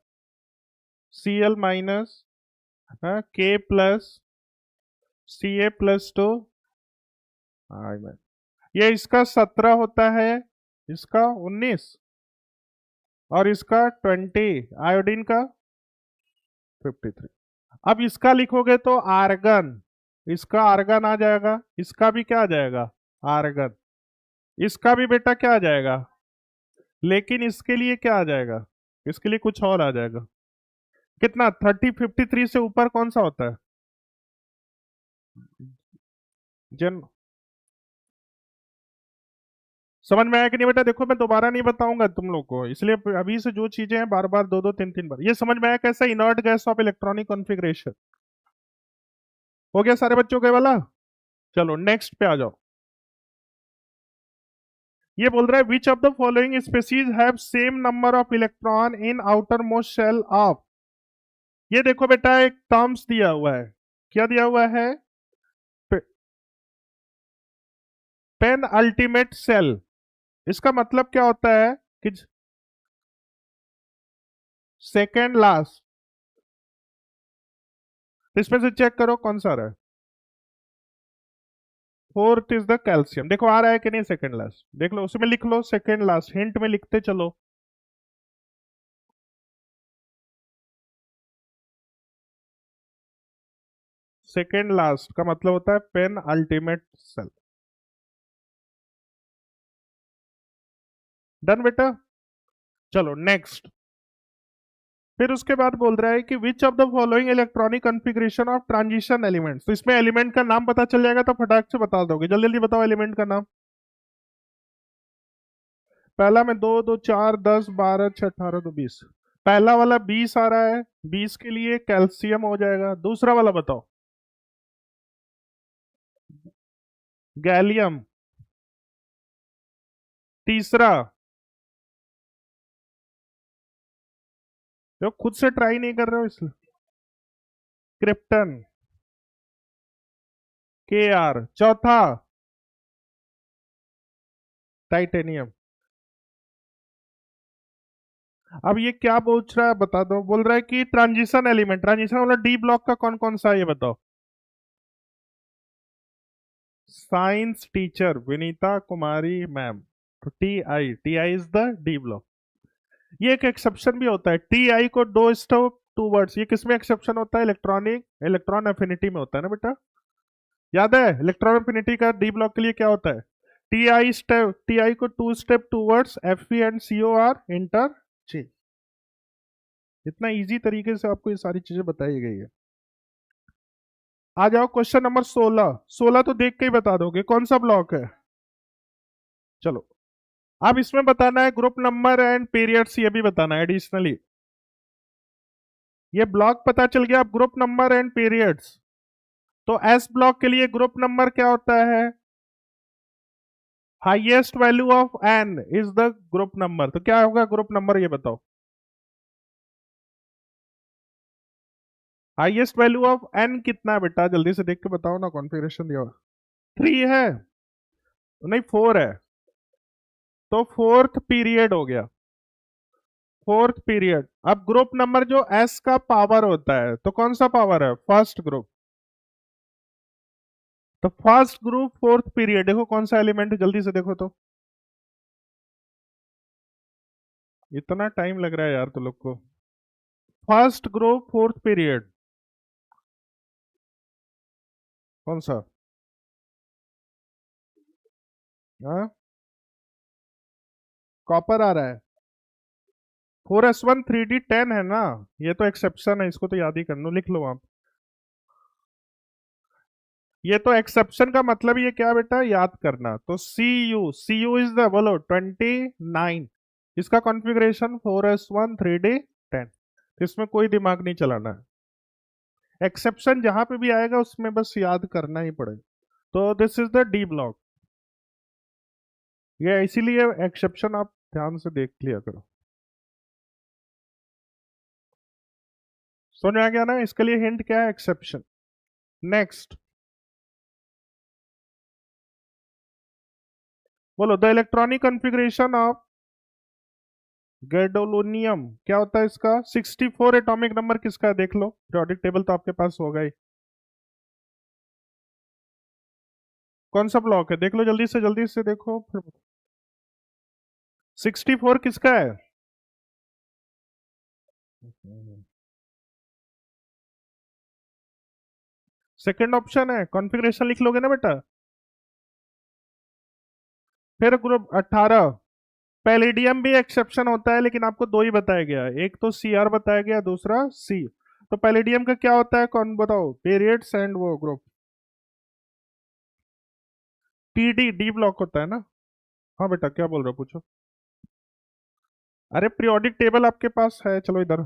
Cl माइनस, के प्लस, Ca+2। ये इसका 17 होता है, इसका 19, और इसका 20, आयोडीन का 53। अब इसका लिखोगे तो आर्गन, इसका आर्गन आ जाएगा, इसका भी क्या आ जाएगा? आर्गन। इसका भी बेटा क्या आ जाएगा? लेकिन इसके लिए क्या आ जाएगा? इसके लिए कुछ और आ जाएगा। कितना? 53 से ऊपर कौन सा होता है? जन समझ में आया कि नहीं बेटा? देखो मैं दोबारा नहीं बताऊंगा तुम लोग को, इसलिए अभी से जो चीजें हैं बार बार दो दो तीन तीन बार। ये समझ में आया कैसा? Inert gas off electronic configuration. हो गया सारे बच्चों के वाला? चलो नेक्स्ट पे आ जाओ। ये बोल रहा है which of the following species have same number of electron in outermost shell of? ये देखो बेटा एक टर्म्स दिया हुआ है। क्या दिया हुआ है? Penultimate shell. इसका मतलब क्या होता है कि सेकेंड लास्ट। इसमें से चेक करो कौन सा रहा है। Fourth is the calcium. देखो आ रहा है कि नहीं सेकेंड लास्ट? देख लो उसमें लिख लो सेकेंड लास्ट, हिंट में लिखते चलो। सेकेंड लास्ट का मतलब होता है पेन अल्टीमेट सेल। डन बेटा। चलो नेक्स्ट। फिर उसके बाद बोल रहा है कि विच of the following electronic configuration of transition elements? तो इसमें एलिमेंट का नाम पता चल जाएगा, तो फटाक से बता दोगे। जल्दी जल्दी बताओ एलिमेंट का नाम। पहला में 2 2 4 10 12 6 18 तो 20। पहला वाला 20 आ रहा है, 20 के लिए कैल्शियम हो जाएगा। दूसरा वाला बताओ। गैलियम। तीसरा, जो खुद से ट्राई नहीं कर रहे हो इसलिए, क्रिप्टन। Kr। चौथा, टाइटेनियम। अब ये क्या पूछ रहा है बता दो। बोल रहा है कि ट्रांजिशन एलिमेंट, ट्रांजिशन वाला डी ब्लॉक का कौन कौन सा है ये बताओ। साइंस टीचर विनीता कुमारी मैम। तो T I is the D block. ये एक एक्सेप्शन भी होता है, टी आई को दो स्टेप टू वर्ड्स। ये किसमें एक्सेप्शन होता है? इलेक्ट्रॉनिक इलेक्ट्रॉन एफिनिटी में होता है ना बेटा? याद है इलेक्ट्रॉन एफिनिटी का डी ब्लॉक के लिए क्या होता है? टी आई को two step towards F and C O R inter. इतना इजी तरीके से आपको ये सारी चीजें बताई गई है। आ जाओ क्वेश्चन नंबर 16। 16 तो देख के ही बता दोगे कौन सा ब्लॉक है। चलो अब इसमें बताना है ग्रुप नंबर एंड पीरियड्स, ये भी बताना है एडिशनली। ये ब्लॉक पता चल गया। अब ग्रुप नंबर एंड पीरियड्स, तो एस ब्लॉक के लिए ग्रुप नंबर क्या होता है? Highest value of N is the group number. तो क्या होगा ग्रुप नंबर ये बताओ। हाईएस्ट वैल्यू ऑफ एन कितना है बेटा? जल्दी से देख के बताओ ना, कॉन्फ़िगरेशन दिया हुआ। 3 है? नहीं 4 है। तो फोर्थ पीरियड हो गया। Fourth period. अब ग्रुप नंबर जो एस का पावर होता है, तो कौन सा पावर है? First group. तो फर्स्ट ग्रुप फोर्थ पीरियड, देखो कौन सा एलिमेंट है, जल्दी से देखो तो। इतना टाइम लग रहा है यार तुम लोग को। फर्स्ट ग्रुप फोर्थ पीरियड कौन सा? हाँ, कॉपर आ रहा है। 4s1 3D10 है ना, ये तो एक्सेप्शन है, इसको तो याद ही कर लो, लिख लो आप। ये तो एक्सेप्शन का मतलब ये क्या बेटा, याद करना। तो सी यू इज द, बोलो 29। इसका कॉन्फ़िगरेशन 4s1 3D10। इसमें कोई दिमाग नहीं चलाना है। एक्सेप्शन जहां पे भी आएगा उसमें बस याद करना ही पड़ेगा। तो this is the D block. ये इसीलिए एक्सेप्शन आप ध्यान से देख लिया करो। समझ में आ गया ना, इसके लिए हिंट क्या है, एक्सेप्शन। नेक्स्ट, बोलो द इलेक्ट्रॉनिक कॉन्फ़िगरेशन ऑफ गैडोलोनियम क्या होता है इसका। 64 एटॉमिक नंबर किसका है, देख लो, पीरियोडिक टेबल तो आपके पास होगा ही। कौन सा ब्लॉक है, देख लो जल्दी से देखो फिर। 64 किसका है। सेकंड ऑप्शन है, कॉन्फ़िगरेशन लिख लोगे ना बेटा। फिर ग्रुप 18। पैलिडियम भी एक्सेप्शन होता है, लेकिन आपको दो ही बताया गया है, एक तो Cr बताया गया, दूसरा सी। तो पैलिडियम का क्या होता है, कौन बताओ, पीरियड्स एंड वो ग्रुप। पीडी डी ब्लॉक होता है ना। हाँ बेटा, क्या बोल रहे हो, पूछो। अरे पीरियोडिक टेबल आपके पास है, चलो इधर।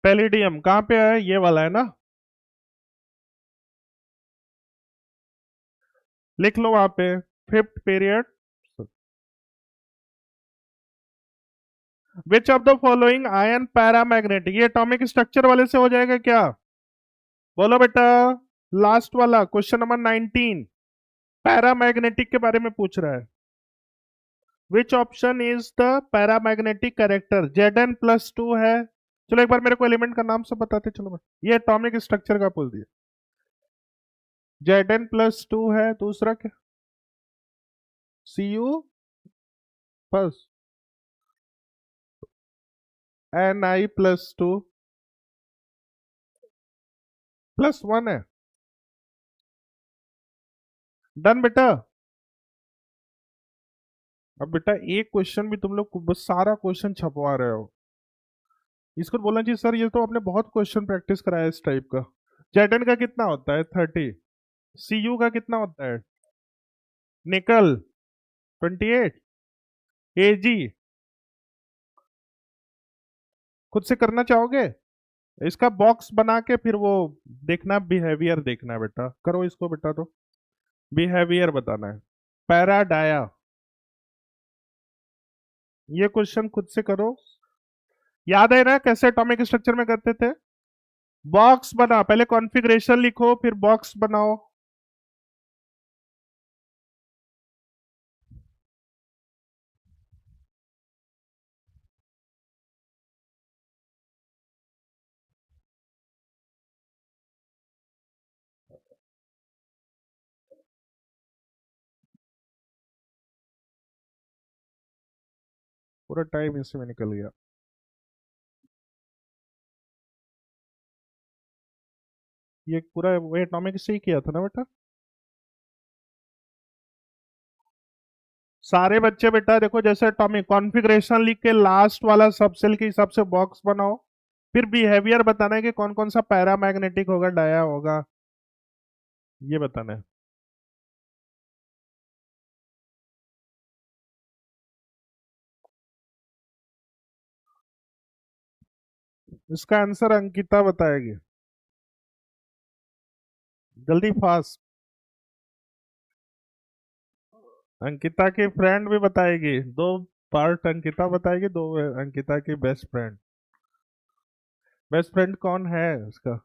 पैलिडियम कहाँ पे है, ये वाला है ना। लिख लो वहां पे, fifth period. Which of the following ion paramagnetic, ये एटॉमिक स्ट्रक्चर वाले से हो जाएगा क्या। बोलो बेटा। लास्ट वाला क्वेश्चन नंबर 19, पैरामैग्नेटिक के बारे में पूछ रहा है। Which option is the paramagnetic character, Zn+2 है। चलो एक बार मेरे को एलिमेंट का नाम सब बताते चलो। ये एटॉमिक स्ट्रक्चर का पूछ दिया। Zn+2 है, दूसरा क्या, Cu बस, Ni+2 +1 है। डन बेटा। अब बेटा एक क्वेश्चन भी तुम लोग बस सारा क्वेश्चन छपवा रहे हो। इसको बोलना चाहिए सर, ये तो आपने बहुत क्वेश्चन प्रैक्टिस कराया इस टाइप का। Zn का कितना होता है 30। Cu का कितना होता है, निकल 28। Ag खुद से करना चाहोगे, इसका बॉक्स बना के फिर वो देखना, बिहेवियर देखना है बेटा, करो इसको बेटा, तो बिहेवियर बताना है। पैराडाया, ये क्वेश्चन खुद से करो। याद है ना कैसे एटॉमिक स्ट्रक्चर में करते थे। बॉक्स बना, पहले कॉन्फ़िगरेशन लिखो फिर बॉक्स बनाओ। पूरा टाइम इसी में निकल गया। ये पूरा वो एटॉमिक से ही किया था ना बेटा। सारे बच्चे बेटा देखो, जैसे एटॉमिक कॉन्फ़िगरेशन लिख के लास्ट वाला सब सेल के हिसाब से बॉक्स बनाओ। फिर बिहेवियर बताना है कि कौन कौन सा पैरामैग्नेटिक होगा, डाया होगा, ये बताना है। इसका आंसर अंकिता बताएगी, जल्दी फास्ट। अंकिता की फ्रेंड भी बताएगी, दो पार्ट अंकिता बताएगी, दो अंकिता की बेस्ट फ्रेंड। बेस्ट फ्रेंड कौन है उसका।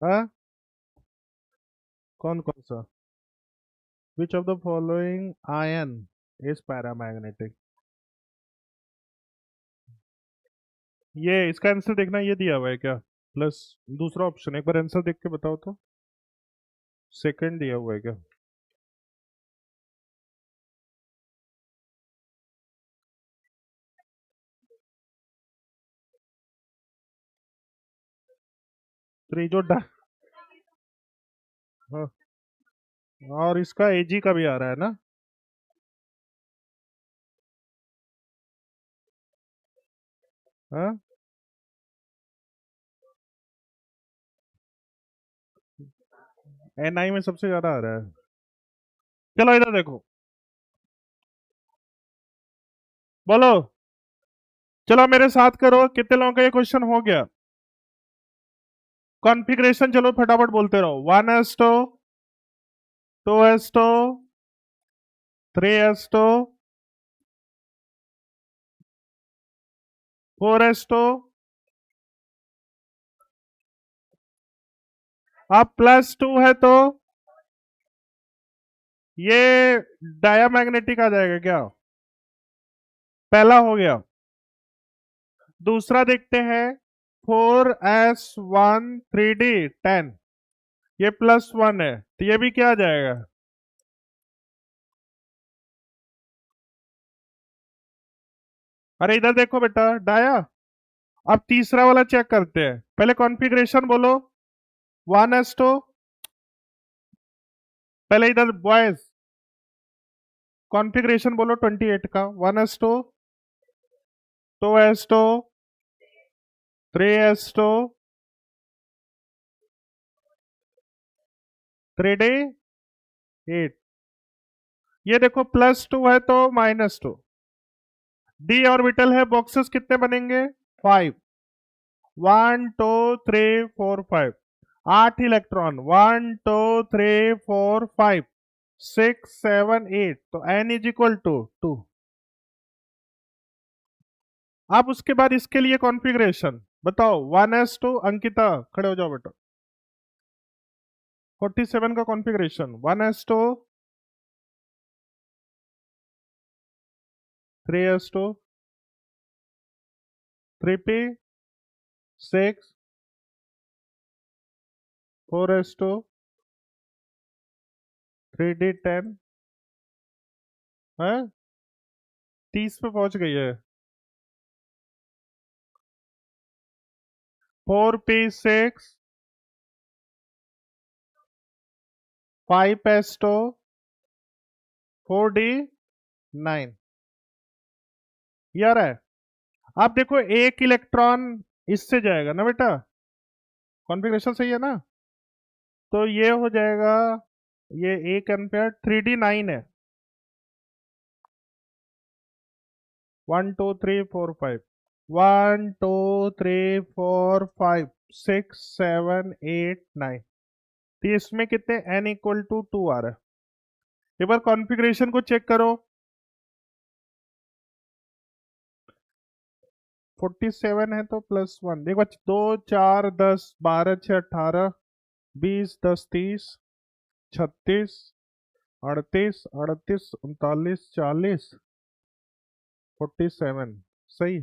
हाँ, कौन कौन सा? विच of the following ion is paramagnetic? ये इसका आंसर देखना, ये दिया हुआ है क्या? प्लस दूसरा ऑप्शन, एक बार आंसर देख के बताओ तो। सेकंड दिया हुआ है क्या? तो ये जो हाँ, और इसका एजी का भी आ रहा है ना? हाँ, एनआई में सबसे ज्यादा आ रहा है। चलो इधर देखो, बोलो। चलो मेरे साथ करो, कितने लोगों का ये क्वेश्चन हो गया? कॉन्फ़िगरेशन चलो फटाफट बोलते रहो। 1s2, 2s2, 3s2, 4s2। अब +2 है तो ये डायामैग्नेटिक आ जाएगा क्या? पहला हो गया। दूसरा देखते हैं, 4s1 3d10, ये +1 है तो ये भी क्या आ जाएगा? अरे इधर देखो बेटा, डाया। अब तीसरा वाला चेक करते हैं, पहले कॉन्फ़िगरेशन बोलो। 1s2, पहले इधर बॉयज कॉन्फ़िगरेशन बोलो 28 का। 1s2, 2s2, 3s2, 3d8। ये देखो +2 है तो -2। डी ऑर्बिटल है, बॉक्सेस कितने बनेंगे? 5। 1 2 3 4 5, 8 इलेक्ट्रॉन। 1 2 3 4 5 6 7 8, तो n इज इक्वल टू 2। अब उसके बाद इसके लिए कॉन्फ़िगरेशन बताओ। 1s2, अंकिता खड़े हो जाओ बेटा। 47 का configuration, 1s2, 3s2, 3p6, 4s2, 3d10 है। 30 पे पहुंच गई है। 4p6, 5s2, 4d9। यार है। अब देखो एक इलेक्ट्रॉन इससे जाएगा ना बेटा, कॉन्फ़िगरेशन सही है ना? तो ये हो जाएगा, ये 1 एम्पियर 3d9 है। 1 2 3 4 5, 1 2 3 4 5 6 7 8 9। तो इसमें कितने n इक्वल टू 2 आ रहा है। एक बार कॉन्फ़िगरेशन को चेक करो। 47 है तो +1, देखो 2 4 10 12 18 20 30 36 38 39 40। 47 सही।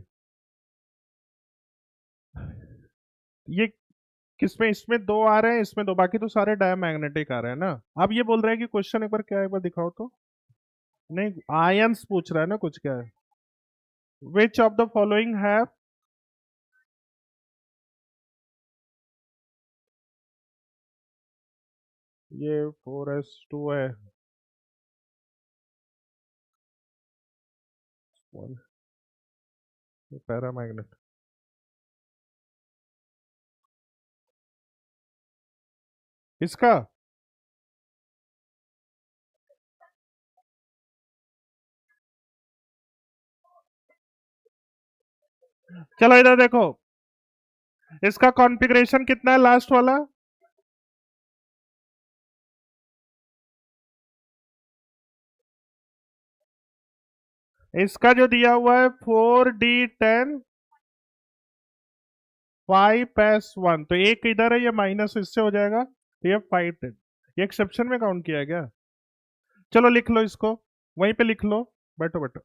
ये किसमें, इसमें दो आ रहे हैं, इसमें दो, बाकी तो सारे डायमैग्नेटिक आ रहे हैं ना। अब ये बोल रहे हैं कि क्वेश्चन एक बार क्या है, एक बार दिखाओ तो। नहीं, आयंस पूछ रहा है ना, कुछ क्या है? Which of the following have, ये 4s2 है। पैरामैग्नेट। इसका चलो इधर देखो, इसका कॉन्फ़िगरेशन कितना है लास्ट वाला? इसका जो दिया हुआ है 4d10, 5s1, तो एक इधर है, ये माइनस इससे हो जाएगा, तो ये 510, ये एक्सेप्शन में काउंट किया गया। चलो लिख लो इसको, वहीं पे लिख लो, बैठो बैठो।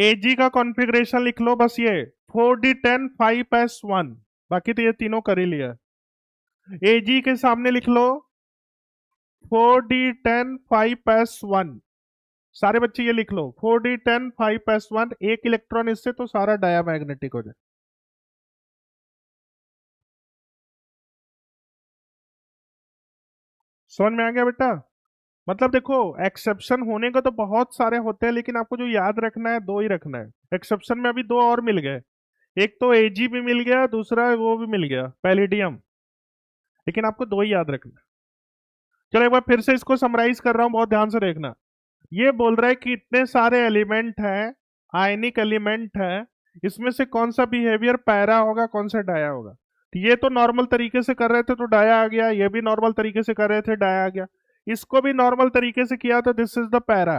एजी का कॉन्फ़िगरेशन लिख लो बस, ये 4D10 5s1, बाकी तो ये तीनों कर ही लिया। एजी के सामने लिख लो 4D10 5s1, सारे बच्चे ये लिख लो 4D10 5s1, एक इलेक्ट्रॉन इससे तो सारा डायामैग्नेटिक हो जाए। समझ में आ गया बेटा? मतलब देखो, एक्सेप्शन होने को तो बहुत सारे होते हैं, लेकिन आपको जो याद रखना है दो ही रखना है। एक्सेप्शन में अभी दो और मिल गए, एक तो एजी भी मिल गया, दूसरा वो भी मिल गया पैलिडियम, लेकिन आपको दो ही याद रखना है। चलो एक बार फिर से इसको समराइज कर रहा हूं, बहुत ध्यान से देखना। ये बोल रहा है कि इतने सारे एलिमेंट हैं, आयनिक एलिमेंट है, इसमें से कौन सा बिहेवियर पैरा होगा, कौन सा डाया होगा। तो ये तो नॉर्मल तरीके से कर रहे थे तो डाया आ गया, ये भी नॉर्मल तरीके से कर रहे थे डाया आ गया, इसको भी नॉर्मल तरीके से किया तो दिस इज द पैरा।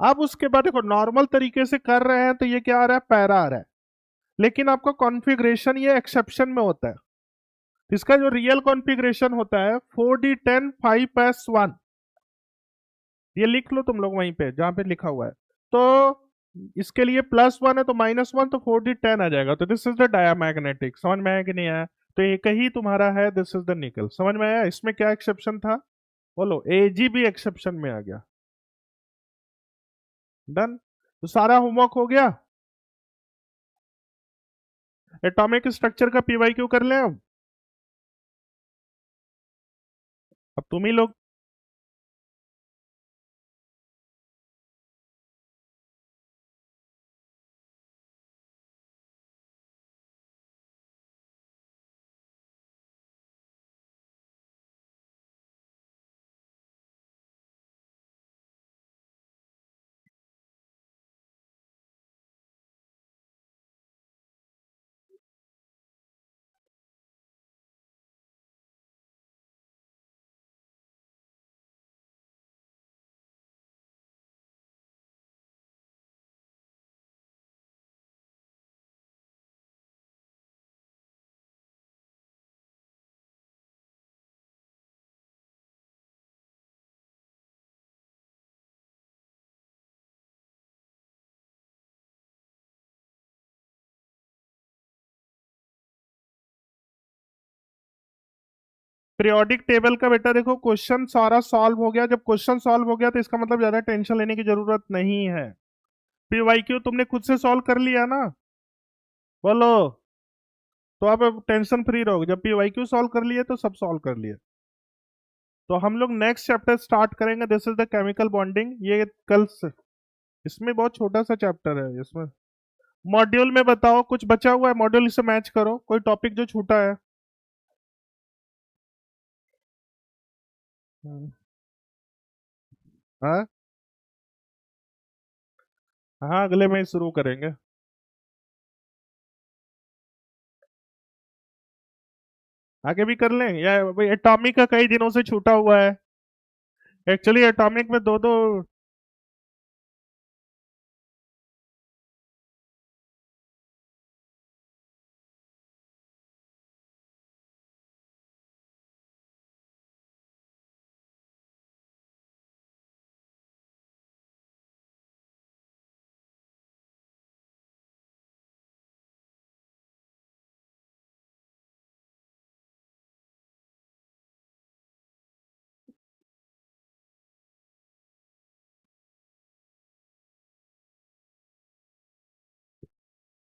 अब उसके बाद देखो, नॉर्मल तरीके से कर रहे हैं तो ये क्या आ रहा है, पैरा आ रहा है, लेकिन आपका कॉन्फ़िगरेशन ये एक्सेप्शन में होता है। इसका जो रियल कॉन्फ़िगरेशन होता है 4D10 5s1, ये लिख लो तुम लोग वहीं पे जहां पे लिखा हुआ है। तो इसके लिए +1 है तो -1, तो 4D10 आ जाएगा, तो दिस इज द डायामैग्नेटिक। समझ में आया कि नहीं आया? तो एक ही तुम्हारा है, दिस इज द निकल। समझ में आया? इसमें क्या एक्सेप्शन था, बोलो। एजी भी एक्सेप्शन में आ गया। डन, तो सारा होमवर्क हो गया। एटॉमिक स्ट्रक्चर का पीवाईक्यू कर ले अब तुम ही लोग। पीरियोडिक टेबल का बेटा देखो, क्वेश्चन सारा सॉल्व हो गया। जब क्वेश्चन सॉल्व हो गया तो इसका मतलब ज्यादा टेंशन लेने की जरूरत नहीं है। पीवाईक्यू तुमने खुद से सॉल्व कर लिया ना, बोलो। तो आप टेंशन फ्री रहोगे, जब पीवाईक्यू सॉल्व कर लिए तो सब सॉल्व कर लिए। तो हम लोग नेक्स्ट चैप्टर स्टार्ट करेंगे, this is the chemical bonding. ये कल से, इसमें बहुत छोटा सा चैप्टर है इसमें। मॉड्यूल में बताओ कुछ बचा हुआ है, मॉड्यूल से मैच करो कोई टॉपिक जो छूटा है। हाँ हाँ, अगले में शुरू करेंगे। आगे भी कर लें, या एटॉमिक का कई दिनों से छूटा हुआ है। एक्चुअली एटॉमिक में दो दो।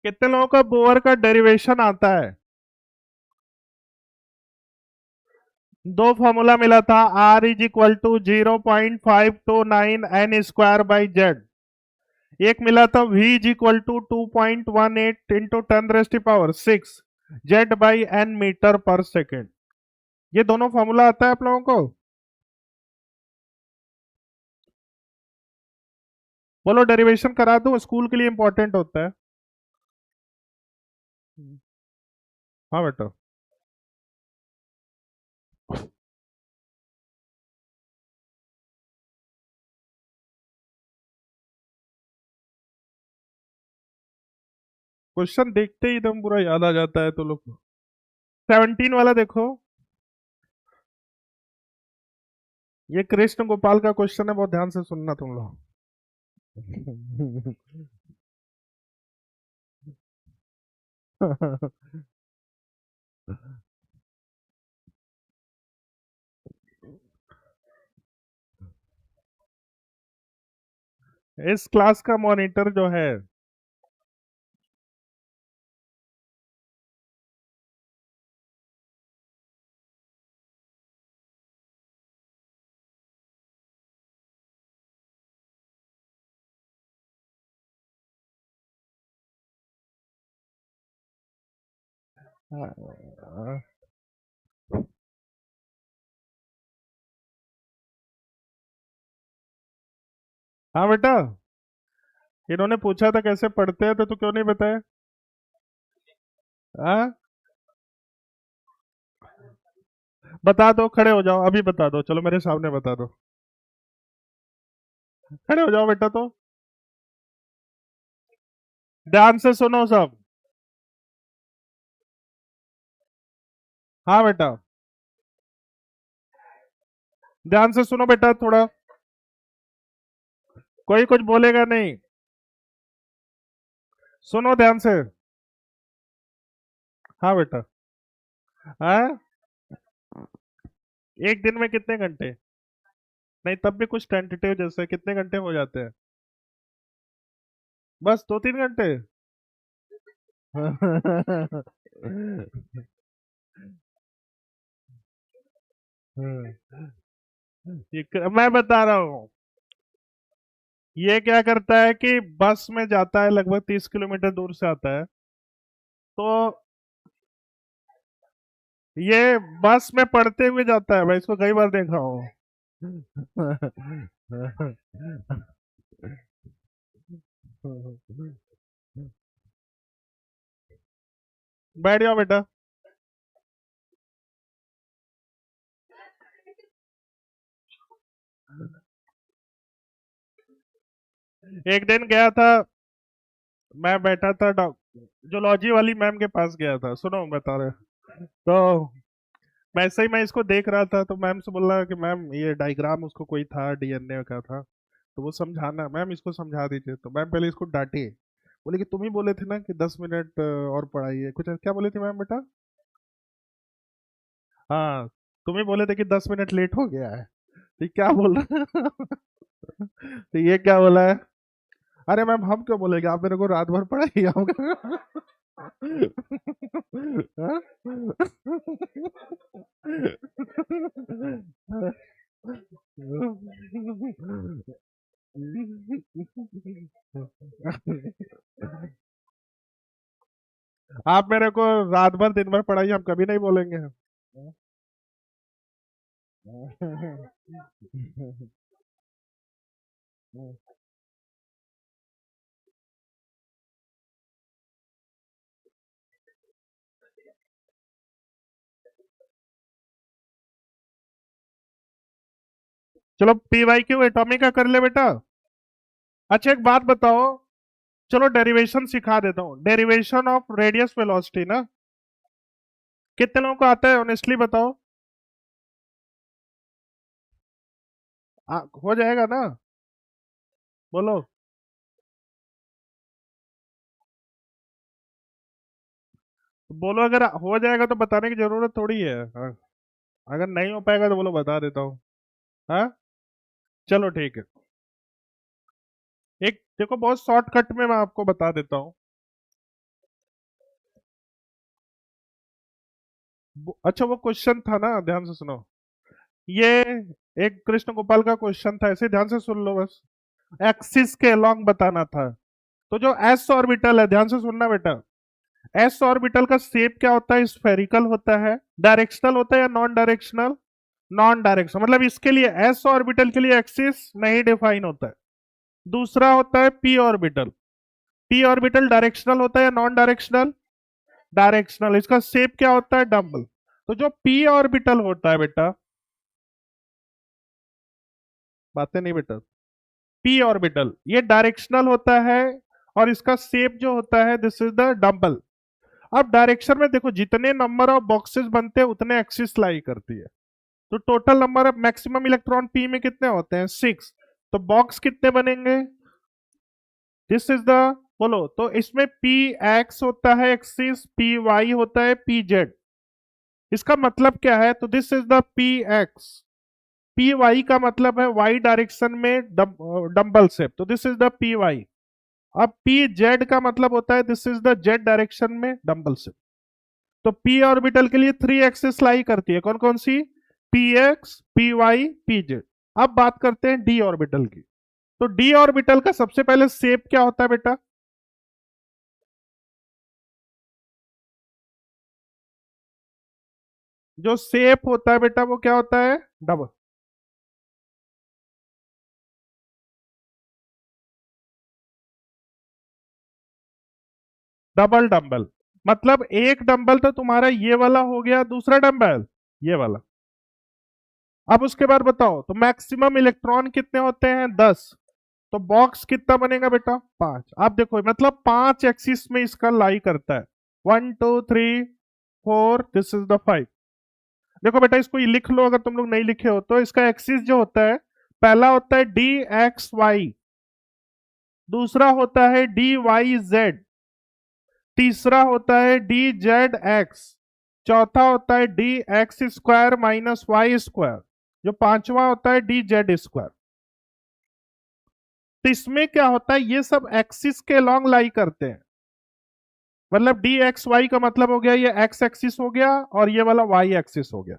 कितने लोगों का बोर का डेरिवेशन आता है? दो फॉर्मूला मिला था, R = 0.529 n² एक मिला था V = 2.18 इंटू 10⁻⁶ Z/n m/s। ये दोनों फॉर्मूला आता है आप लोगों को? बोलो, डेरिवेशन करा दूं, स्कूल के लिए इंपॉर्टेंट होता है। हाँ बेटा। क्वेश्चन देखते ही एकदम पूरा याद आ जाता है तो लोग। 17 वाला देखो, ये कृष्ण गोपाल का क्वेश्चन है, बहुत ध्यान से सुनना तुम लोग। इस क्लास का मॉनिटर जो है, हाँ बेटा, इन्होंने पूछा था कैसे पढ़ते हैं तो तू क्यों नहीं बताया? हाँ, बता दो, खड़े हो जाओ, अभी बता दो, चलो मेरे सामने बता दो। खड़े हो जाओ बेटा, तो ध्यान से सुनो सब। हाँ बेटा, ध्यान से सुनो बेटा थोड़ा, कोई कुछ बोलेगा नहीं, सुनो ध्यान से। हाँ बेटा। हाँ, एक दिन में कितने घंटे? नहीं, तब भी कुछ टेंटेटिव जैसे कितने घंटे हो जाते हैं? बस 2-3 घंटे। मैं बता रहा हूँ, ये क्या करता है कि बस में जाता है, लगभग 30 किलोमीटर दूर से आता है, तो ये बस में पढ़ते हुए जाता है, मैं इसको कई बार देखा हूँ। बैठ जाओ बेटा। एक दिन गया था, मैं बैठा था जूलॉजी वाली मैम के पास गया था, सुनो बता रहे। तो वैसे ही मैं इसको देख रहा था, तो मैम से बोल रहा कि मैम ये डायग्राम उसको कोई था, डीएनए का था, तो वो समझाना, मैम इसको समझा दीजिए। तो मैम पहले इसको डांटी, बोले कि तुम ही बोले थे ना कि 10 मिनट और पढ़ाइए, कुछ क्या बोले थे मैम बेटा? हाँ, तुम ही बोले थे कि 10 मिनट लेट हो गया है। तो ये क्या बोल रहा है? तो ये क्या बोला है? अरे मैम हम क्यों बोलेंगे, आप मेरे को रात भर पढ़ाइए हम। हाँ? आप मेरे को रात भर दिन भर पढ़ाइए, हम कभी नहीं बोलेंगे। चलो पीवाई क्यू एटॉमिक का कर ले बेटा। अच्छा एक बात बताओ, चलो डेरिवेशन सिखा देता हूँ, डेरिवेशन ऑफ रेडियस वेलोसिटी ना, कितने लोगों को आता है ऑनेस्टली बताओ? हो जाएगा ना? बोलो। बोलो, अगर हो जाएगा तो बताने की जरूरत थोड़ी है। हाँ, अगर नहीं हो पाएगा तो बोलो, बता देता हूँ। हाँ, चलो ठीक है। एक देखो, बहुत शॉर्टकट में मैं आपको बता देता हूँ। अच्छा वो क्वेश्चन था ना, ध्यान से सुनो, ये एक कृष्ण गोपाल का क्वेश्चन था, ऐसे ध्यान से सुन लो बस। एक्सिस के अलोंग बताना था, तो जो एस ऑर्बिटल है, ध्यान से सुनना बेटा, एस ऑर्बिटल का शेप क्या होता है? स्फेरिकल होता है, डायरेक्शनल होता है या नॉन डायरेक्शनल? नॉन डायरेक्शनल, मतलब इसके लिए एस ऑर्बिटल के लिए एक्सिस नहीं डिफाइन होता है। दूसरा होता है P orbital, P orbital directional होता है या नॉन डायरेक्शनल? डायरेक्शनल, इसका शेप क्या होता है? डम्बल। तो जो पी ऑर्बिटल होता है बेटा, बातें नहीं बेटा, पी ऑर्बिटल ये डायरेक्शनल होता है, और इसका शेप जो होता है दिस इज द डम्बल। अब डायरेक्शन में देखो जितने नंबर ऑफ बॉक्सेस बनते हैं उतने एक्सिस लाई करती है। तो total number of maximum electron P में कितने होते हैं 6। तो बॉक्स कितने बनेंगे दिस इज द बोलो तो इसमें पी एक्स होता है एक्सिस, पी वाई होता है पी जेड। इसका मतलब क्या है तो this is the P X. P Y का मतलब है वाई डायरेक्शन में डम्बल शेप, तो this is the P Y. अब पी जेड का मतलब होता है this is the Z direction में डम्बल शेप। तो पी ऑर्बिटल के लिए 3 एक्सिस लाई करती है, कौन कौन सी P X P Y P Z. अब बात करते हैं डी ऑर्बिटल की। तो डी ऑर्बिटल का सबसे पहले शेप क्या होता है बेटा, जो शेप होता है बेटा वो क्या होता है डबल डबल डंबल। मतलब एक डंबल तो तुम्हारा ये वाला हो गया, दूसरा डंबल ये वाला। अब उसके बाद बताओ तो मैक्सिमम इलेक्ट्रॉन कितने होते हैं 10। तो बॉक्स कितना बनेगा बेटा 5। आप देखो मतलब 5 एक्सिस में इसका लाई करता है 1 2 3 4 दिस इज द 5। देखो बेटा इसको ये लिख लो अगर तुम लोग नहीं लिखे हो तो। इसका एक्सिस जो होता है पहला होता है डी एक्स वाई, दूसरा होता है डी वाई जेड, तीसरा होता है डी जेड एक्स, चौथा होता है D X square minus Y square, जो पांचवा होता है डी जेड स्क्वायर। तो इसमें क्या होता है ये सब एक्सिस के लॉन्ग लाई करते हैं। मतलब डी एक्स वाई का मतलब हो गया ये एक्स एक्सिस हो गया और ये वाला वाई एक्सिस हो गया।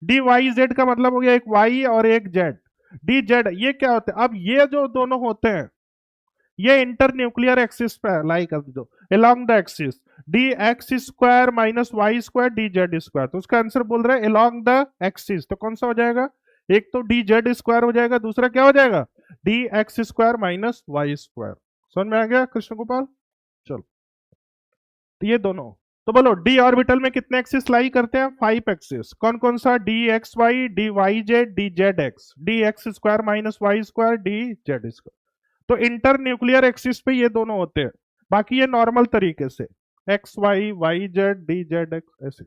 डी वाई जेड का मतलब हो गया एक वाई और एक जेड। डी जेड ये क्या होते हैं, अब ये जो दोनों होते हैं ये इंटर न्यूक्लियर एक्सिस पे लाई कर दो along the axis D X square minus Y square D Z square. तो उसका आंसर बोल रहा है अलोंग द एक्सिस। तो कौन सा हो जाएगा, एक तो डी जेड स्क्वायर हो जाएगा, दूसरा क्या हो जाएगा D X square minus Y square. समझ में आ गया कृष्ण गोपाल। चलो तो ये दोनों। तो बोलो डी ऑर्बिटल में कितने एक्सिस लाई करते हैं 5 एक्सिस। कौन कौन सा D X Y D Y Z D Z X D X square minus Y square D Z square. तो इंटर न्यूक्लियर एक्सिस पे ये दोनों होते हैं, बाकी ये नॉर्मल तरीके से X Y Y Z D Z X ऐसे।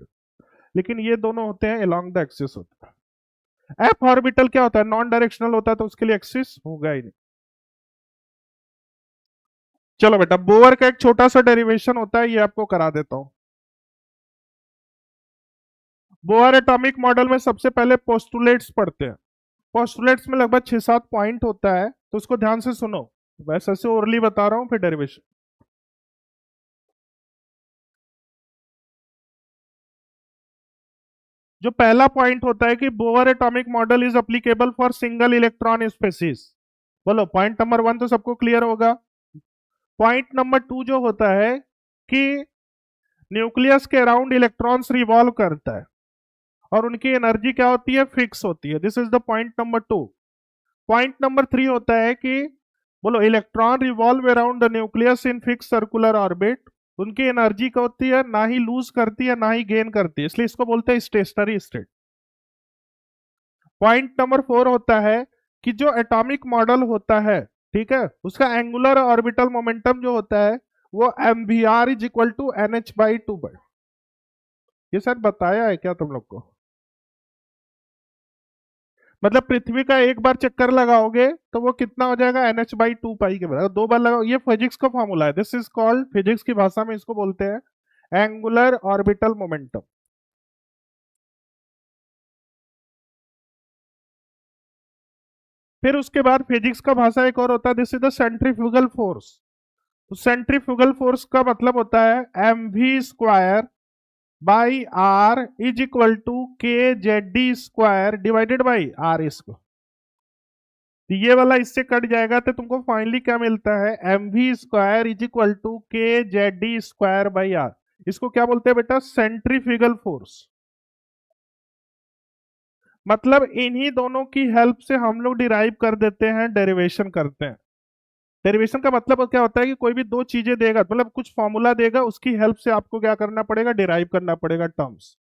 लेकिन ये दोनों होते हैं अलोंग द एक्सिस होता है। एफ ऑर्बिटल क्या होता है नॉन डायरेक्शनल होता है तो उसके लिए एक्सिस होगा ही नहीं। चलो बेटा बोर का एक छोटा सा डेरिवेशन होता है ये आपको करा देता हूं। बोर एटॉमिक मॉडल में सबसे पहले पोस्टुलेट्स पढ़ते हैं। पोस्टुलेट्स में लगभग 6-7 पॉइंट होता है तो उसको ध्यान से सुनो, वैसे ऐसे ओरली बता रहा हूं फिर डेरिवेशन। जो पहला पॉइंट होता है कि bore atomic model is applicable for single electron species. बोलो पॉइंट नंबर 1 तो सबको क्लियर होगा। पॉइंट नंबर 2 जो होता है कि न्यूक्लियस के अराउंड इलेक्ट्रॉन्स रिवॉल्व करता है और उनकी एनर्जी क्या होती है फिक्स होती है, this is the point number 2। Point number 3 होता है कि बोलो electron revolve around the nucleus in fix circular orbit. उनकी एनर्जी क्या होती है ना ही लूज करती है ना ही गेन करती है, इसलिए इसको बोलते हैं स्टेशनरी स्टेट। पॉइंट नंबर 4 होता है कि जो एटॉमिक मॉडल होता है ठीक है उसका एंगुलर ऑर्बिटल मोमेंटम जो होता है वो M V R is equal to N H by two by. ये सर बताया है क्या तुम लोग को, मतलब पृथ्वी का एक बार चक्कर लगाओगे तो वो कितना हो जाएगा एन एच बाई टू पाई के बराबर। 2 बार लगाओ, ये फिजिक्स का फॉर्मूला है, दिस इज कॉल्ड फिजिक्स की भाषा में इसको बोलते हैं एंगुलर ऑर्बिटल मोमेंटम। फिर उसके बाद फिजिक्स का भाषा एक और होता है this is the centrifugal force. तो सेंट्रीफ्यूगल फोर्स का मतलब होता है M V square by R is equal to K Z D square divided by R square. तो ये वाला इससे कट जाएगा तो तुमको फाइनली क्या मिलता है M V square is equal to K Z D square by R. इसको क्या बोलते हैं बेटा सेंट्रीफ्यूगल फोर्स। मतलब इन्हीं दोनों की हेल्प से हम लोग डिराइव कर देते हैं, डेरिवेशन करते हैं। डेरिवेशन का मतलब क्या होता है कि कोई भी दो चीजें देगा मतलब कुछ फॉर्मूला देगा उसकी हेल्प से आपको क्या करना पड़ेगा डिराइव करना पड़ेगा टर्म्स।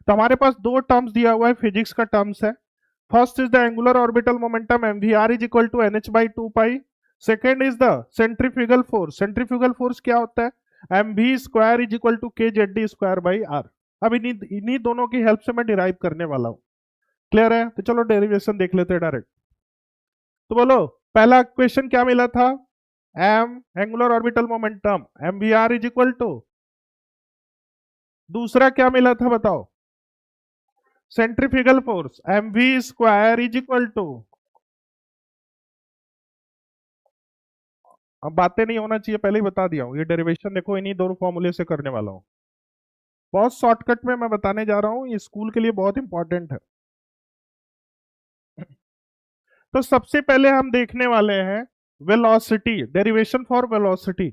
तो हमारे पास दो टर्म्स दिया हुआ है फिजिक्स का टर्म्स है। First is the angular orbital momentum M V R is equal to N H by two pi. Second is the centrifugal force. Centrifugal force क्या होता है? M V square is equal to K Z D square by R. अब इन्हीं इन्हीं दोनों की help से मैं डिराइव करने वाला हूं। क्लियर है? तो चलो डेरिवेशन देख लेते हैं डायरेक्ट। तो बोलो, पहला क्वेश्चन क्या मिला था? M angular orbital momentum M V R is equal to, दूसरा क्या मिला था बताओ? Centrifugal force M V square is equal to, अब बातें नहीं होना चाहिए, पहले ही बता दिया हूं, ये डेरिवेशन देखो इन्हीं दो फॉर्मूले से करने वाला हूं। बहुत शॉर्टकट में मैं बताने जा रहा हूं, ये स्कूल के लिए बहुत इंपॉर्टेंट है। तो सबसे पहले हम देखने वाले हैं वेलोसिटी, डेरिवेशन फॉर वेलोसिटी।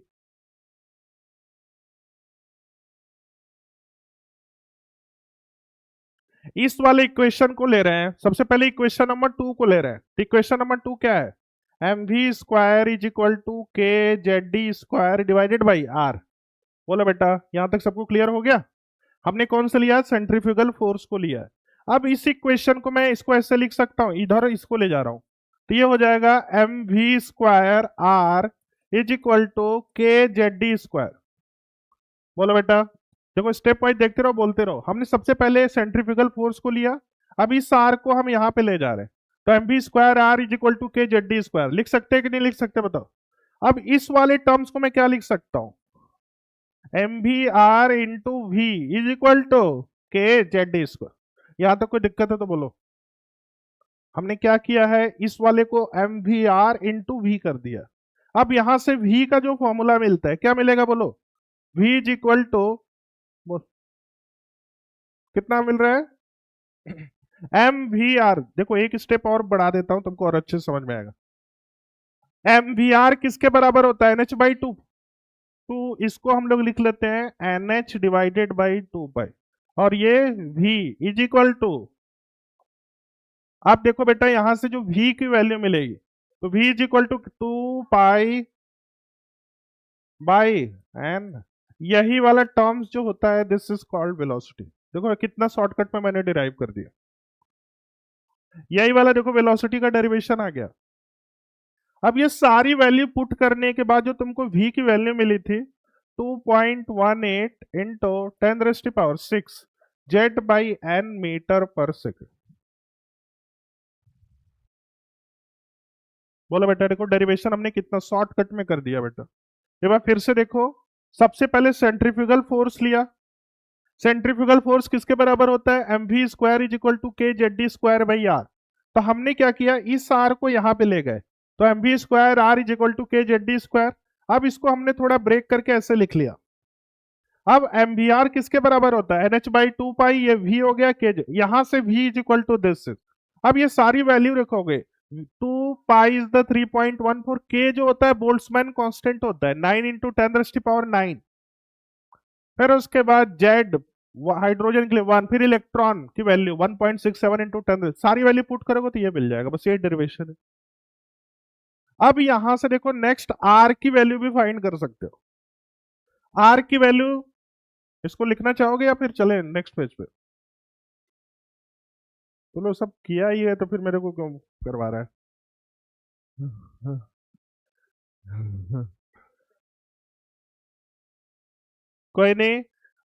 इस वाले इक्वेशन को ले रहे हैं, सबसे पहले इक्वेशन नंबर 2 को ले रहे हैं। तो इक्वेशन नंबर 2 क्या है? M V square is equal to K Z D square divided by R. बोलो बेटा, यहां तक सबको क्लियर हो गया? हमने कौन सा लिया? सेंट्रीफ्यूगल फोर्स को लिया है। अब इस इक्वेशन को मैं इसको ऐसे लिख सकता हूं, इधर इसको ले जा रहा हूं, तो ये हो जाएगा M V square R is equal to K Z D square. बोलो बेटा, देखो स्टेप वाइज देखते रहो, बोलते रहो। हमने सबसे पहले सेंट्रीफ्यूगल फोर्स को लिया, अब इस आर को हम यहां पे ले जा रहे हैं, तो M V square R is equal to K Z D square लिख सकते हैं कि नहीं लिख सकते बताओ? अब इस वाले टर्म्स को मैं क्या लिख सकता हूं? M V R into V is equal to K Z D square. यहां तक कोई दिक्कत है तो बोलो। हमने क्या किया है, इस वाले को M V R into V कर दिया। अब यहां से वी का जो फॉर्मूला मिलता है क्या मिलेगा बोलो? वी इज इक्वल टू, कितना मिल रहा है? एम वी आर, देखो एक स्टेप और बढ़ा देता हूं तुमको और अच्छे से समझ में आएगा। एम वी आर किसके बराबर होता है? N H by two. तो इसको हम लोग लिख लेते हैं N H divided by two pi, और ये v इज इक्वल टू, आप देखो बेटा यहां से जो v की वैल्यू मिलेगी, तो v is equal to 2 pi by N, यही वाला टर्म्स जो होता है दिस इज कॉल्ड वेलोसिटी। देखो कितना शॉर्टकट में मैंने डिराइव कर दिया, यही वाला देखो वेलोसिटी का डेरिवेशन आ गया। अब ये सारी वैल्यू पुट करने के बाद जो तुमको v की वैल्यू मिली थी 2.18 into 10⁻⁶ Z by N metre पर सेकेंड। बोलो बेटा, देखो डेरिवेशन हमने कितना शॉर्टकट में कर दिया बेटा। एक बार फिर से देखो, सबसे पहले सेंट्रीफ्यूगल फोर्स लिया। सेंट्रीफ्यूगल फोर्स किसके बराबर होता है? M V square is equal to K Z D square by R. तो हमने क्या किया, इस आर को यहां पे ले गए, तो M V square R is equal to K Z D square. अब इसको हमने थोड़ा ब्रेक करके ऐसे लिख लिया। अब एम वी आर किसके बराबर होता है? N H by two pi, ये वी हो गया के, यहां से V is equal to this. अब ये सारी वैल्यू रखोगे, 2 पाई इज द 3.14, के जो होता है बोल्ट्जमैन कांस्टेंट होता है, 9 इंटू 10⁻⁹। फिर उसके बाद जेड हाइड्रोजन के लिए 1, फिर इलेक्ट्रॉन की वैल्यू 1.67 इंटू 10, सारी वैल्यू पुट करोगे तो ये मिल जाएगा, बस ये डेरिवेशन है। अब यहां से देखो नेक्स्ट आर की वैल्यू भी फाइंड कर सकते हो। आर की वैल्यू, इसको लिखना चाहोगे या फिर चले नेक्स्ट पेज पे? तो सब किया ही है तो फिर मेरे को क्यों करवा रहा है? कोई नहीं।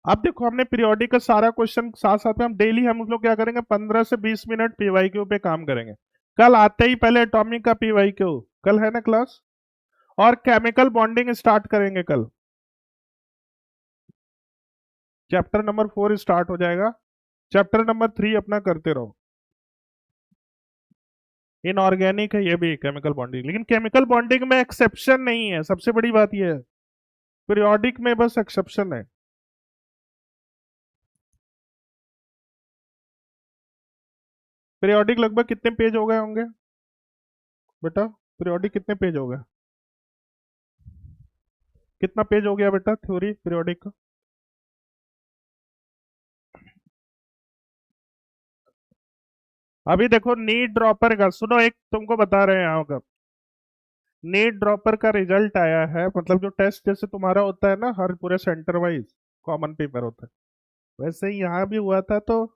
अब देखो हमने पीरियोडिक का सारा क्वेश्चन साथ साथ में हम डेली हम लोग क्या करेंगे, 15 से 20 मिनट पीवाईक्यू पे काम करेंगे। कल आते ही पहले एटॉमिक का पीवाईक्यू, कल है ना क्लास, और केमिकल बॉन्डिंग स्टार्ट करेंगे कल। चैप्टर नंबर 4 स्टार्ट हो जाएगा, चैप्टर नंबर 3 अपना करते रहो। इनऑर्गेनिक है ये भी केमिकल बॉन्डिंग, लेकिन केमिकल बॉन्डिंग में एक्सेप्शन नहीं है, सबसे बड़ी बात यह है। पीरियोडिक में बस एक्सेप्शन है। पीरियोडिक लगभग कितने पेज हो गए होंगे बेटा? पीरियोडिक कितने पेज हो गए? कितना पेज हो गया बेटा थ्योरी पीरियोडिक का? अभी देखो नीट ड्रॉपर का सुनो, एक तुमको बता रहे हैं यहाँ का, नीट ड्रॉपर का रिजल्ट आया है, मतलब जो टेस्ट जैसे तुम्हारा होता है ना हर पूरे सेंटर वाइज कॉमन पेपर होता है, वैसे ही यहाँ भी हुआ था, तो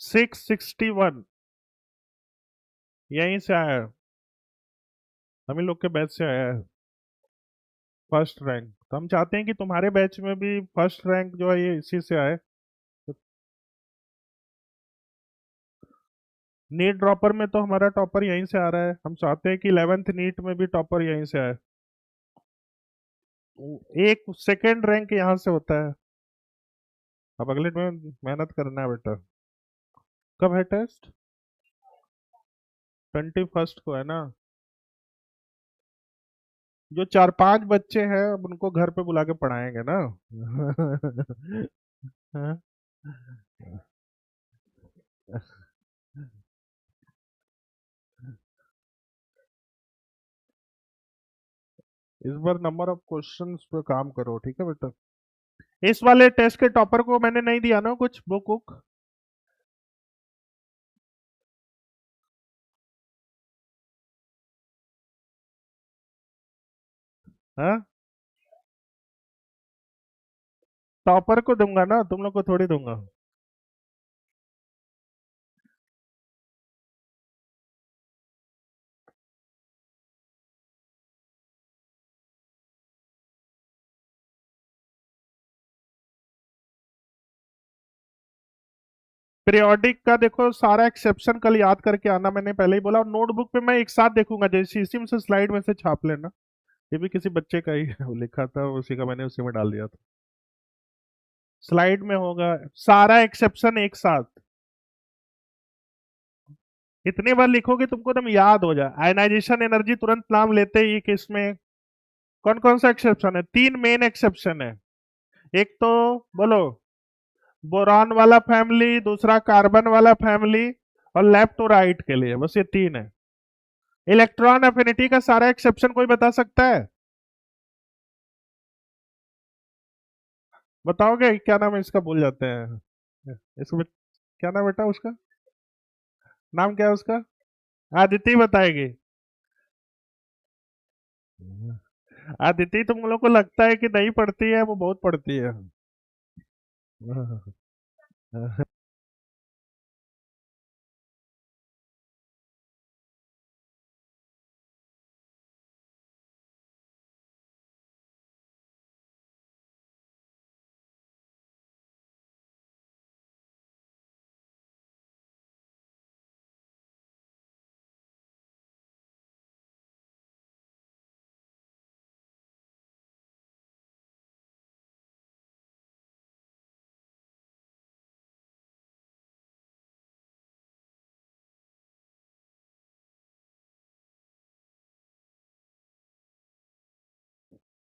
661 यहीं से आया। हम ही लोग के बैच से आया है फर्स्ट रैंक। तो हम चाहते हैं कि तुम्हारे बैच में भी फर्स्ट रैंक जो है ये इसी से आए। तो नीट ड्रॉपर में तो हमारा टॉपर यहीं से आ रहा है, हम चाहते हैं कि 11th नीट में भी टॉपर यहीं से आए। एक सेकेंड रैंक यहाँ से होता है। अब अगले में मेहनत करना है बेटा। कब है टेस्ट? 21st को है ना? जो 4-5 बच्चे हैं अब उनको घर पे बुला के पढ़ाएंगे ना। हाँ? इस बार नंबर ऑफ क्वेश्चंस पे काम करो, ठीक है बेटा। इस वाले टेस्ट के टॉपर को मैंने नहीं दिया ना कुछ बुक वुक। हाँ, टॉपर को दूंगा ना, तुम लोग को थोड़ी दूंगा। पीरियोडिक का देखो सारा एक्सेप्शन कल याद करके आना, मैंने पहले ही बोला। और नोटबुक पे मैं एक साथ देखूंगा, जैसे इसी में से स्लाइड में से छाप लेना। ये भी किसी बच्चे का ही वो लिखा था, उसी का मैंने उसी में डाल दिया था। स्लाइड में होगा सारा एक्सेप्शन एक साथ। इतनी बार लिखोगे तुमको एकदम याद हो जाए। आयनाइजेशन एनर्जी तुरंत नाम लेते ही कि इसमें कौन कौन सा एक्सेप्शन है। 3 मेन एक्सेप्शन है। एक तो बोलो बोरॉन वाला फैमिली, दूसरा कार्बन वाला फैमिली, और लेफ्ट टू राइट के लिए, बस ये 3 है। इलेक्ट्रॉन एफिनिटी का सारा एक्सेप्शन कोई बता सकता है? बताओगे क्या नाम है इसका? भूल जाते हैं इसमें। क्या नाम बेटा उसका? नाम क्या है उसका? आदिति बताएगी। आदिति तुम लोग को लगता है कि नहीं पढ़ती है, वो बहुत पढ़ती है।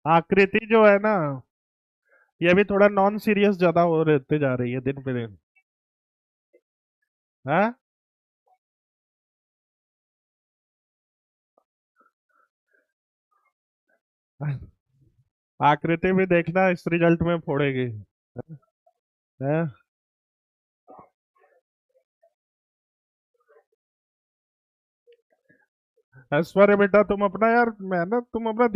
आकृति जो है ना, ये भी थोड़ा नॉन सीरियस ज्यादा हो रहते जा रही है दिन पे दिन। हाँ? आकृति भी देखना इस रिजल्ट में फोड़ेगी। हाँ? ऐश्वर्य बेटा तुम अपना यार मेहनत, तुम अपना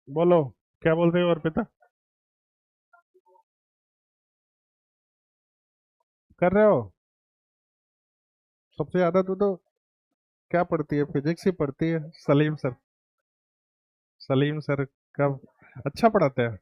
बोलो क्या बोल रहे हो अर्पिता? कर रहे हो? सबसे ज्यादा तू तो क्या पढ़ती है? फिजिक्स ही पढ़ती है। सलीम सर, सलीम सर का अच्छा पढ़ाते हैं।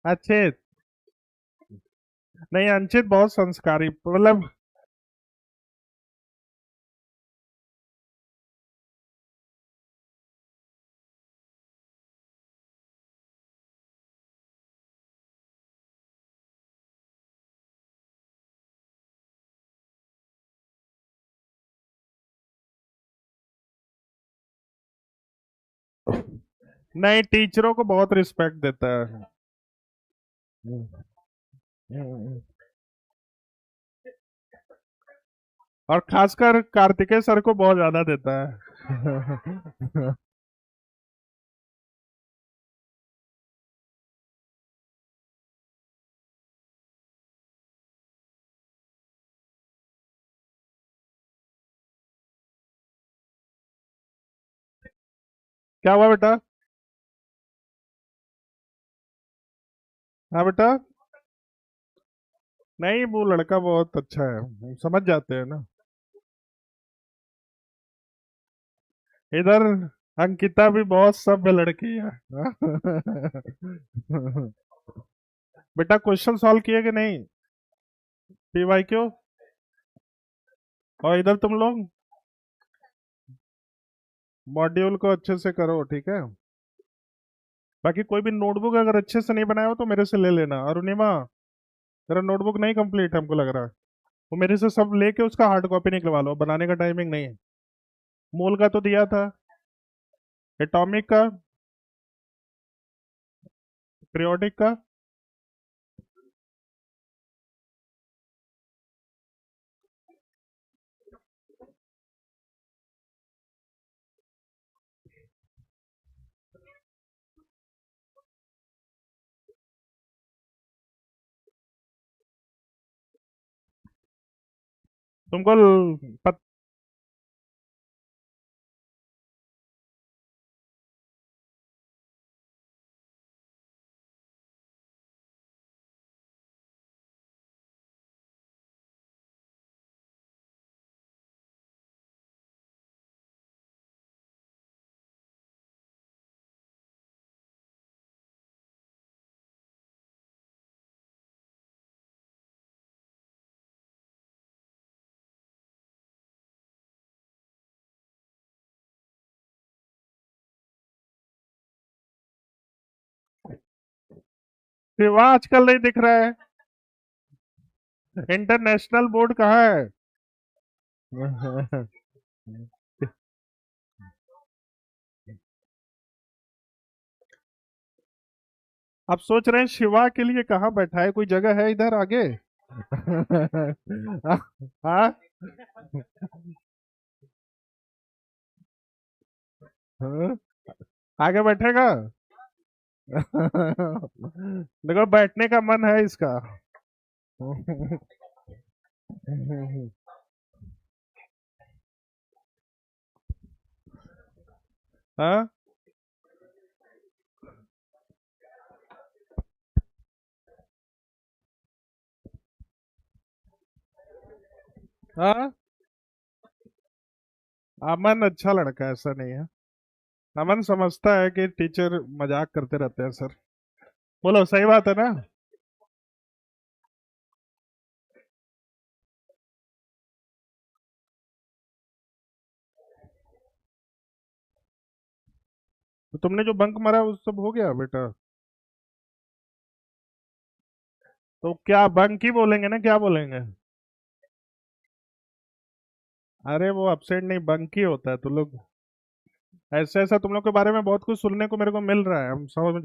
अच्छे। नहीं, अंचित बहुत संस्कारी, मतलब नहीं, टीचरों को बहुत रिस्पेक्ट देता है। हम्म, हम्म। और खासकर कार्तिकेय सर को बहुत ज्यादा देता है। क्या हुआ बेटा? हाँ बेटा। नहीं, वो लड़का बहुत अच्छा है, हम समझ जाते हैं ना। इधर अंकिता भी बहुत सभ्य लड़की है। बेटा, क्वेश्चन सॉल्व किए कि नहीं? पीवाई क्यों? और इधर तुम लोग मॉड्यूल को अच्छे से करो, ठीक है? बाकी कोई भी नोटबुक अगर अच्छे से नहीं बनाया हो तो मेरे से ले लेना। अरुणिमा, तेरा नोटबुक नहीं कंप्लीट हमको लग रहा है। वो मेरे से सब लेके उसका हार्ड कॉपी निकलवा लो, बनाने का टाइमिंग नहीं है। मोल का तो दिया था। एटॉमिक का, पीरियोडिक का। तुमको पत, वहाँ आजकल नहीं दिख रहा है। इंटरनेशनल बोर्ड कहाँ है? आप सोच रहे हैं शिवा के लिए कहाँ बैठा है? कोई जगह है इधर आगे? हाँ। हाँ? आगे बैठेगा? देखो, बैठने का मन है इसका। हाँ। हाँ। अमन अच्छा लड़का है, ऐसा नहीं है। अमन समझता है कि टीचर मजाक करते रहते हैं सर। बोलो, सही बात है ना? तो तुमने जो बंक मारा वो सब हो गया बेटा? तो क्या बंक ही बोलेंगे ना, क्या बोलेंगे? अरे वो अपसेट नहीं, बंक ही होता है। तो लोग ऐसे ऐसा तुम लोग के बारे में बहुत कुछ सुनने को मेरे को मिल रहा है, हम समझ।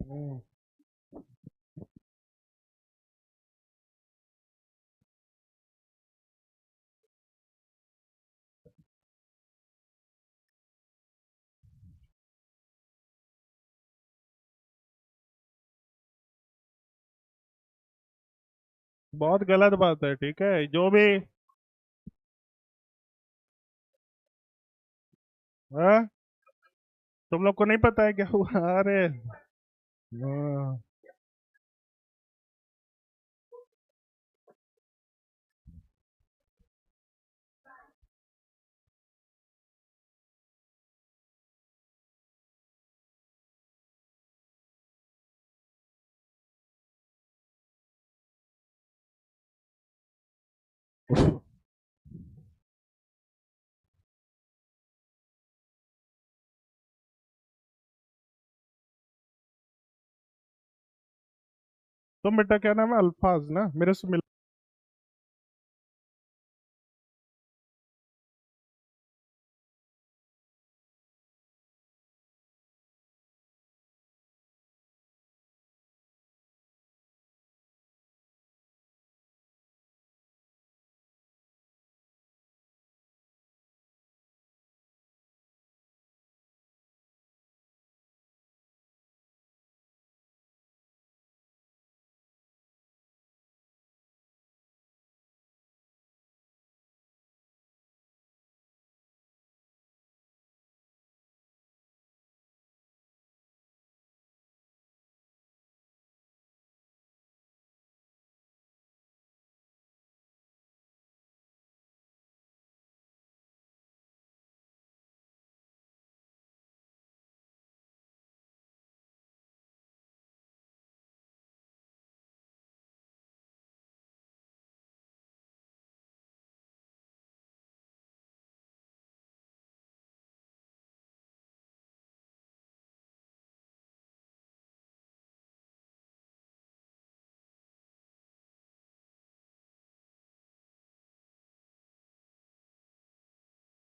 हम्म, बहुत गलत बात है, ठीक है जो भी। हाँ? तुम लोग को नहीं पता है क्या हुआ? अरे हाँ। तुम बेटा क्या नाम है, अल्फाज ना, मेरे से मिल